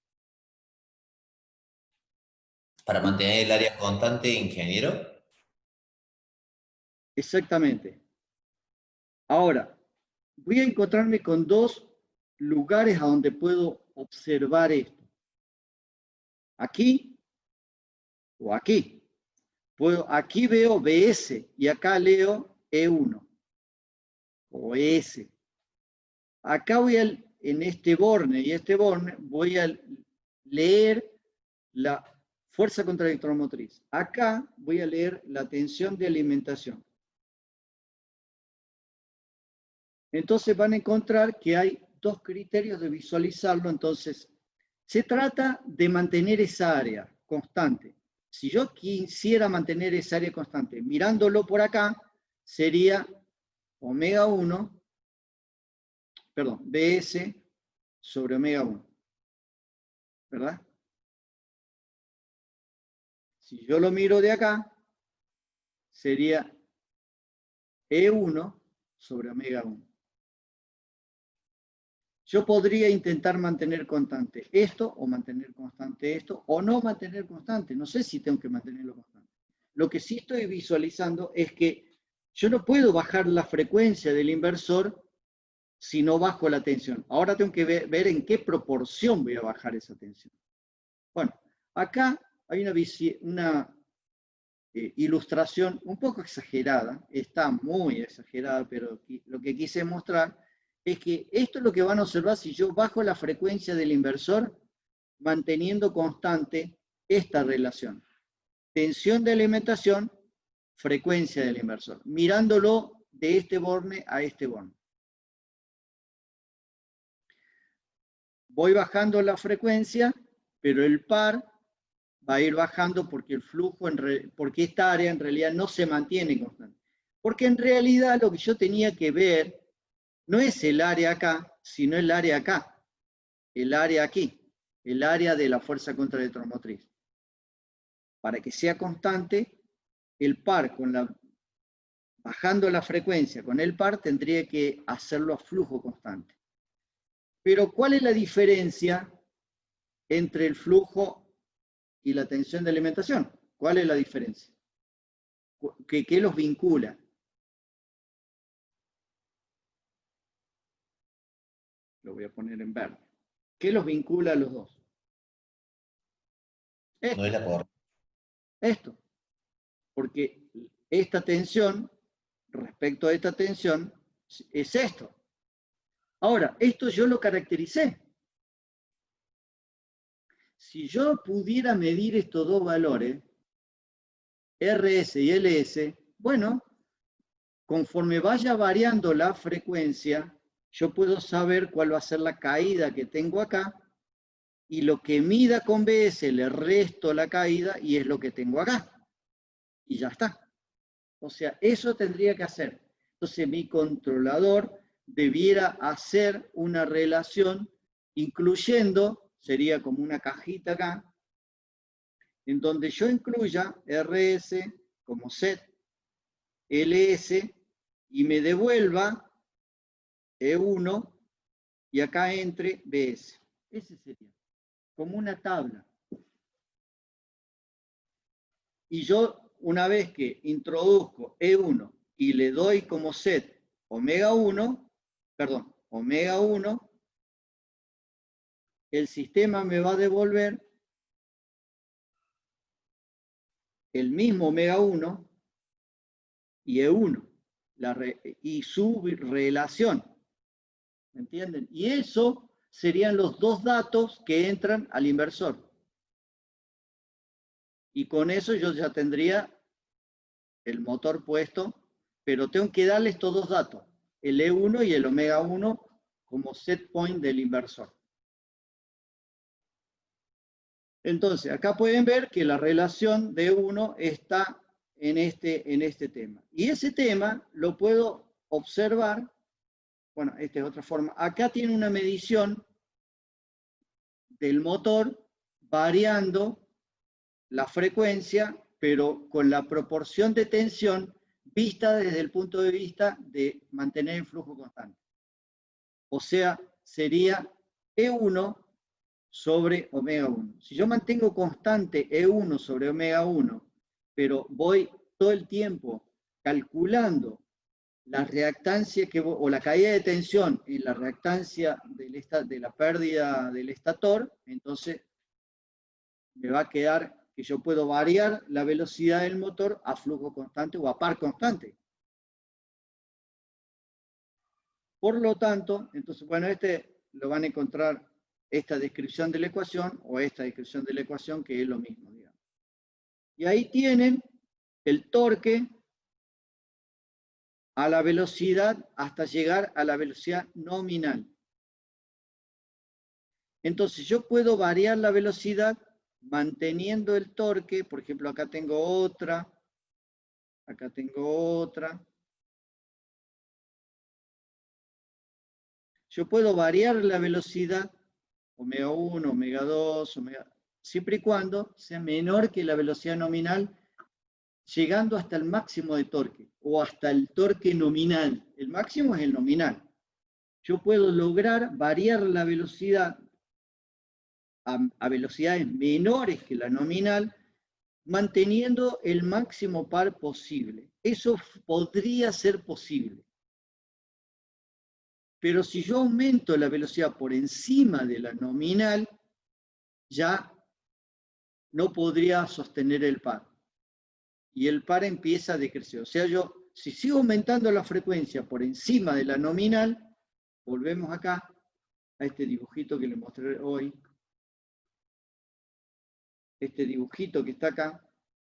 ¿Para mantener el área constante, ingeniero? Exactamente. Ahora, voy a encontrarme con dos lugares a donde puedo observar esto. Aquí o aquí. Aquí veo BS y acá leo E1 o ES. Acá en este borne y este borne voy a leer la fuerza contraelectromotriz. Acá voy a leer la tensión de alimentación. Entonces van a encontrar que hay dos criterios de visualizarlo. Entonces, se trata de mantener esa área constante. Si yo quisiera mantener esa área constante, mirándolo por acá, sería omega 1, perdón, BS sobre omega 1. ¿Verdad? Si yo lo miro de acá, sería E1 sobre omega 1. Yo podría intentar mantener constante esto, o mantener constante esto, o no mantener constante. No sé si tengo que mantenerlo constante. Lo que sí estoy visualizando es que yo no puedo bajar la frecuencia del inversor si no bajo la tensión. Ahora tengo que ver en qué proporción voy a bajar esa tensión. Bueno, acá hay una ilustración un poco exagerada, está muy exagerada, pero lo que quise mostrar es que esto es lo que van a observar si yo bajo la frecuencia del inversor manteniendo constante esta relación. Tensión de alimentación, frecuencia del inversor, mirándolo de este borne a este borne. Voy bajando la frecuencia, pero el par va a ir bajando porque el flujo, porque esta área en realidad no se mantiene constante. Porque en realidad lo que yo tenía que ver no es el área acá, sino el área acá, el área aquí, el área de la fuerza contraelectromotriz. Para que sea constante, el par bajando la frecuencia con el par tendría que hacerlo a flujo constante. Pero ¿cuál es la diferencia entre el flujo y la tensión de alimentación? ¿Cuál es la diferencia? ¿Qué los vincula? Lo voy a poner en verde. ¿Qué los vincula a los dos? No es la corriente. Esto. Porque esta tensión, respecto a esta tensión, es esto. Ahora, esto yo lo caractericé. Si yo pudiera medir estos dos valores, RS y LS, bueno, conforme vaya variando la frecuencia, yo puedo saber cuál va a ser la caída que tengo acá, y lo que mida con BS le resto la caída y es lo que tengo acá. Y ya está. O sea, eso tendría que hacer. Entonces mi controlador debiera hacer una relación incluyendo, sería como una cajita acá, en donde yo incluya RS como set, LS, y me devuelva E1 y acá entre BS. Ese sería, como una tabla. Y yo, una vez que introduzco E1 y le doy como set omega 1, perdón, omega 1, el sistema me va a devolver el mismo omega 1 y E1, y su relación. ¿Me entienden? Y eso serían los dos datos que entran al inversor. Y con eso yo ya tendría el motor puesto, pero tengo que darle estos dos datos, el E1 y el omega 1, como set point del inversor. Entonces, acá pueden ver que la relación de E1 está en este tema. Y ese tema lo puedo observar, bueno, esta es otra forma. Acá tiene una medición del motor variando la frecuencia, pero con la proporción de tensión vista desde el punto de vista de mantener el flujo constante. O sea, sería E1 sobre omega 1. Si yo mantengo constante E1 sobre omega 1, pero voy todo el tiempo calculando la reactancia o la caída de tensión y la reactancia de la pérdida del estator, entonces me va a quedar que yo puedo variar la velocidad del motor a flujo constante o a par constante. Por lo tanto, entonces, bueno, este lo van a encontrar esta descripción de la ecuación o esta descripción de la ecuación, que es lo mismo, digamos. Y ahí tienen el torque a la velocidad hasta llegar a la velocidad nominal. Entonces yo puedo variar la velocidad manteniendo el torque. Por ejemplo, acá tengo otra, acá tengo otra. Yo puedo variar la velocidad, omega 1, omega 2, siempre y cuando sea menor que la velocidad nominal, llegando hasta el máximo de torque, o hasta el torque nominal. El máximo es el nominal. Yo puedo lograr variar la velocidad a velocidades menores que la nominal, manteniendo el máximo par posible. Eso podría ser posible. Pero si yo aumento la velocidad por encima de la nominal, ya no podría sostener el par. Y el par empieza a decrecer. O sea, si sigo aumentando la frecuencia por encima de la nominal, volvemos acá a este dibujito que les mostré hoy. Este dibujito que está acá.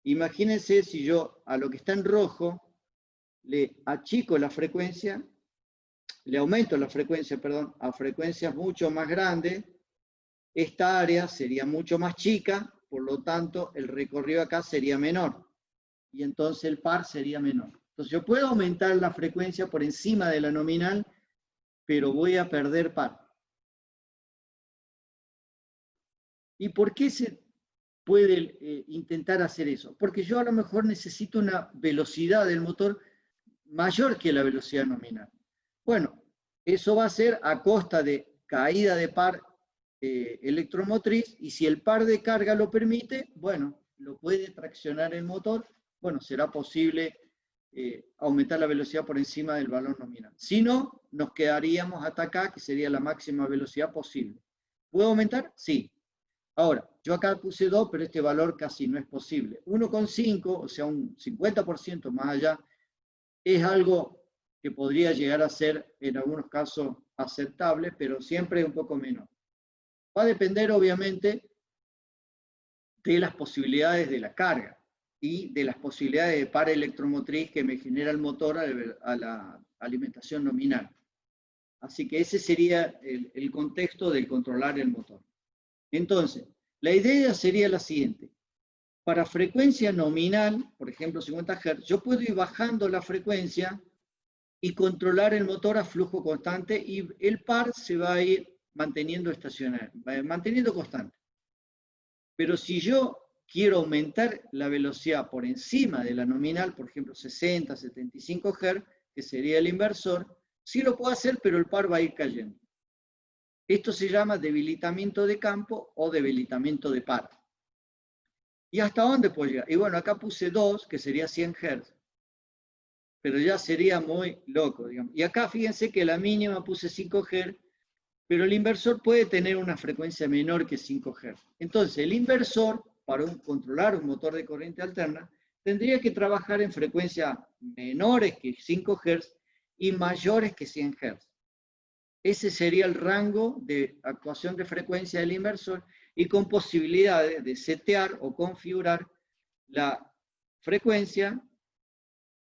Imagínense si yo a lo que está en rojo le achico la frecuencia, le aumento la frecuencia, perdón, a frecuencias mucho más grandes, esta área sería mucho más chica, por lo tanto el recorrido acá sería menor. Y entonces el par sería menor. Entonces yo puedo aumentar la frecuencia por encima de la nominal, pero voy a perder par. ¿Y por qué se puede intentar hacer eso? Porque yo a lo mejor necesito una velocidad del motor mayor que la velocidad nominal. Bueno, eso va a ser a costa de caída de par electromotriz, y si el par de carga lo permite, bueno, lo puede traccionar el motor, bueno, será posible aumentar la velocidad por encima del valor nominal. Si no, nos quedaríamos hasta acá, que sería la máxima velocidad posible. ¿Puedo aumentar? Sí. Ahora, yo acá puse 2, pero este valor casi no es posible. 1,5, o sea, un 50% más allá, es algo que podría llegar a ser en algunos casos aceptable, pero siempre un poco menor. Va a depender, obviamente, de las posibilidades de la carga y de las posibilidades de par electromotriz que me genera el motor a la alimentación nominal. Así que ese sería el contexto del controlar el motor. Entonces, la idea sería la siguiente. Para frecuencia nominal, por ejemplo 50 Hz, yo puedo ir bajando la frecuencia y controlar el motor a flujo constante, y el par se va a ir manteniendo estacionario, manteniendo constante. Pero si yo quiero aumentar la velocidad por encima de la nominal, por ejemplo 60, 75 Hz, que sería el inversor, sí lo puedo hacer, pero el par va a ir cayendo. Esto se llama debilitamiento de campo o debilitamiento de par. ¿Y hasta dónde puedo llegar? Y bueno, acá puse 2, que sería 100 Hz. Pero ya sería muy loco, digamos. Y acá fíjense que la mínima puse 5 Hz, pero el inversor puede tener una frecuencia menor que 5 Hz. Entonces, el inversor, para controlar un motor de corriente alterna, tendría que trabajar en frecuencias menores que 5 Hz y mayores que 100 Hz. Ese sería el rango de actuación de frecuencia del inversor, y con posibilidades de setear o configurar la frecuencia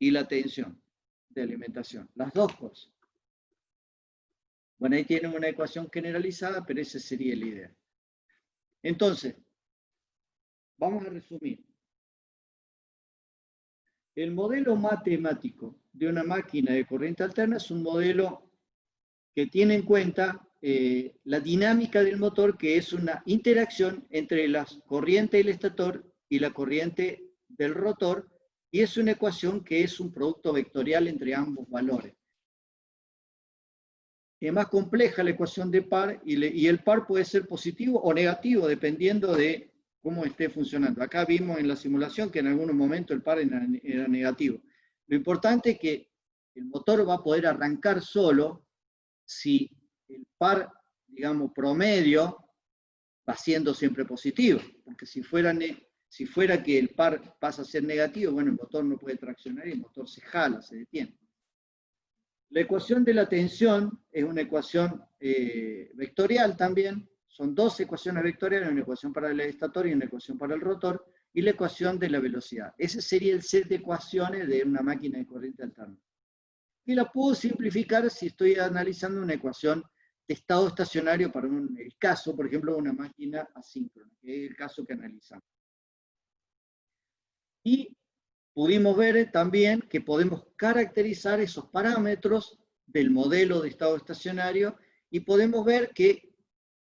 y la tensión de alimentación. Las dos cosas. Bueno, ahí tienen una ecuación generalizada, pero esa sería la idea. Entonces, vamos a resumir. El modelo matemático de una máquina de corriente alterna es un modelo que tiene en cuenta la dinámica del motor, que es una interacción entre la corriente del estator y la corriente del rotor, y es una ecuación que es un producto vectorial entre ambos valores. Es más compleja la ecuación de par, y el par puede ser positivo o negativo dependiendo de cómo esté funcionando. Acá vimos en la simulación que en algunos momentos el par era negativo. Lo importante es que el motor va a poder arrancar solo si el par, digamos, promedio va siendo siempre positivo, porque si fuera que el par pasa a ser negativo, bueno, el motor no puede traccionar y el motor se jala, se detiene. La ecuación de la tensión es una ecuación vectorial también, Son dos ecuaciones vectoriales, una ecuación para el estator y una ecuación para el rotor, y la ecuación de la velocidad. Ese sería el set de ecuaciones de una máquina de corriente alterna. Y la puedo simplificar si estoy analizando una ecuación de estado estacionario para el caso, por ejemplo, de una máquina asíncrona, que es el caso que analizamos. Y pudimos ver también que podemos caracterizar esos parámetros del modelo de estado estacionario y podemos ver que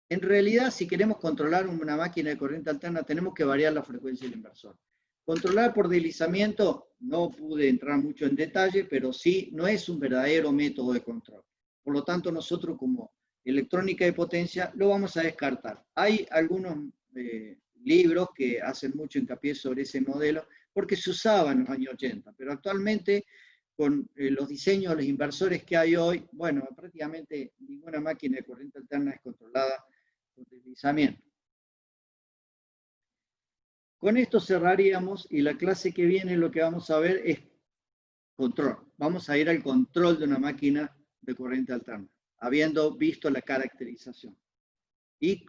en realidad si queremos controlar una máquina de corriente alterna tenemos que variar la frecuencia del inversor. Controlar por deslizamiento no pude entrar mucho en detalle, pero sí no es un verdadero método de control. Por lo tanto, nosotros como electrónica de potencia lo vamos a descartar. Hay algunos libros que hacen mucho hincapié sobre ese modelo porque se usaba en los años 80, pero actualmente con los diseños, los inversores que hay hoy, bueno, prácticamente ninguna máquina de corriente alterna es controlada por deslizamiento. Con esto cerraríamos y la clase que viene lo que vamos a ver es control. Vamos a ir al control de una máquina de corriente alterna, habiendo visto la caracterización. Y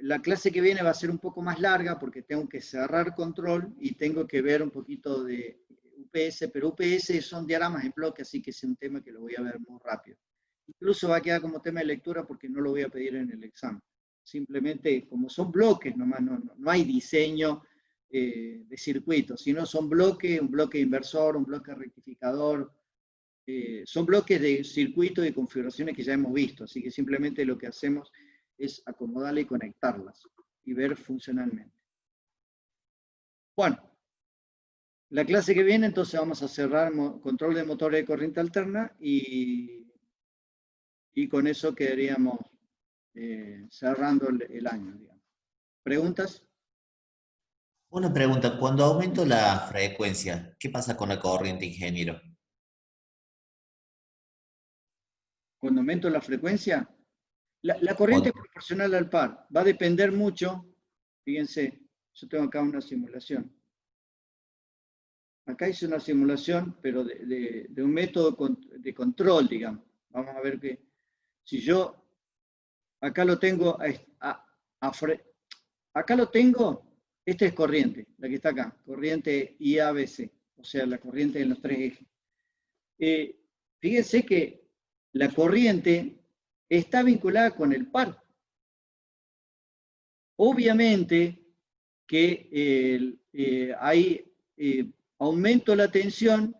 la clase que viene va a ser un poco más larga porque tengo que cerrar control y tengo que ver un poquito de UPS, pero UPS son diagramas en bloque, así que es un tema que lo voy a ver muy rápido. Incluso va a quedar como tema de lectura porque no lo voy a pedir en el examen. Simplemente, como son bloques, nomás no hay diseño de circuitos, sino son bloques, un bloque inversor, un bloque rectificador, son bloques de circuito y configuraciones que ya hemos visto, así que simplemente lo que hacemos es acomodarla y conectarlas y ver funcionalmente. Bueno, la clase que viene entonces vamos a cerrar control de motores de corriente alterna y con eso quedaríamos cerrando el año, digamos. ¿Preguntas? Una pregunta, cuando aumento la frecuencia, ¿qué pasa con la corriente, ingeniero? Cuando aumento la frecuencia, la corriente es Cuando- proporcional al par. Va a depender mucho, fíjense, yo tengo acá una simulación. Acá hice una simulación, pero de un método de control, digamos. Vamos a ver que si yo acá lo tengo, acá lo tengo, esta es corriente, la que está acá, corriente IABC, o sea, la corriente de los tres ejes. Fíjense que la corriente está vinculada con el par. Obviamente que hay aumento la tensión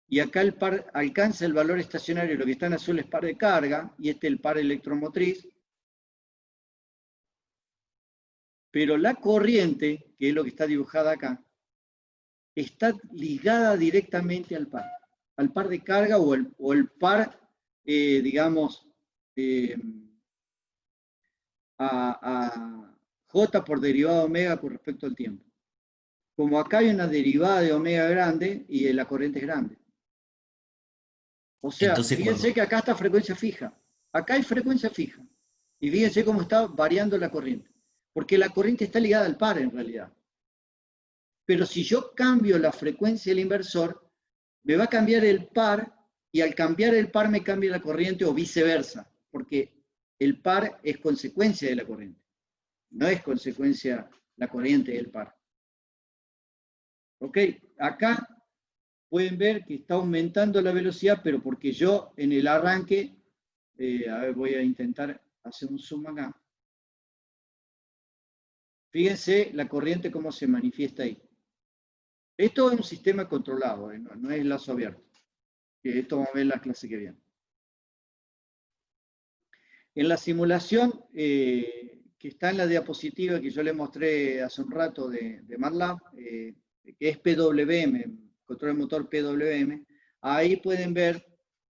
y acá el par alcanza el valor estacionario, lo que está en azul es par de carga, y este es el par electromotriz. Pero la corriente, que es lo que está dibujada acá, está ligada directamente al par de carga o el par, digamos, a J por derivada de omega con respecto al tiempo. Como acá hay una derivada de omega grande y la corriente es grande. O sea, Entonces, fíjense que acá está frecuencia fija. Acá hay frecuencia fija. Y fíjense cómo está variando la corriente. Porque la corriente está ligada al par en realidad. Pero si yo cambio la frecuencia del inversor, me va a cambiar el par y al cambiar el par me cambia la corriente o viceversa. Porque el par es consecuencia de la corriente. No es consecuencia la corriente del par. ¿Ok? Acá pueden ver que está aumentando la velocidad, pero porque yo en el arranque, a ver, voy a intentar hacer un zoom acá. Fíjense la corriente cómo se manifiesta ahí. Esto es un sistema controlado, no es lazo abierto. Esto vamos a ver en la clase que viene. En la simulación que está en la diapositiva que yo le mostré hace un rato de MATLAB, que es PWM, control de motor PWM, ahí pueden ver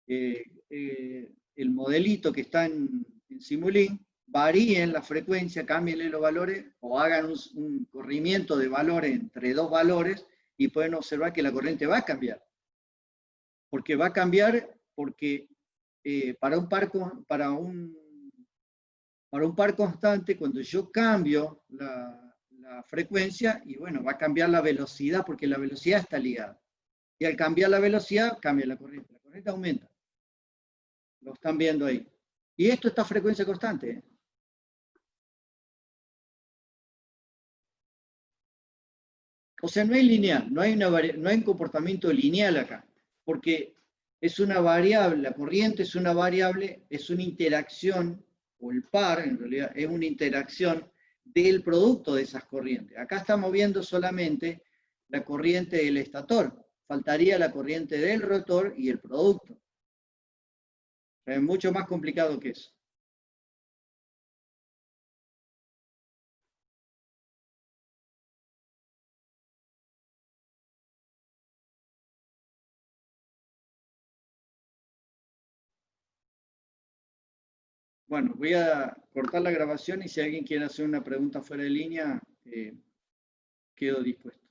el modelito que está en Simulink, varíen la frecuencia, cámbienle los valores o hagan un corrimiento de valores entre dos valores y pueden observar que la corriente va a cambiar. Porque va a cambiar porque para un par constante, cuando yo cambio la frecuencia, y bueno, va a cambiar la velocidad porque la velocidad está ligada. Y al cambiar la velocidad, cambia la corriente. La corriente aumenta. Lo están viendo ahí. Y esto está a frecuencia constante. O sea, no es lineal, no hay un comportamiento lineal acá, porque es una variable, la corriente es una variable, es una interacción, o el par en realidad es una interacción del producto de esas corrientes. Acá estamos viendo solamente la corriente del estator, faltaría la corriente del rotor y el producto. Es mucho más complicado que eso. Bueno, voy a cortar la grabación y si alguien quiere hacer una pregunta fuera de línea, quedo dispuesto.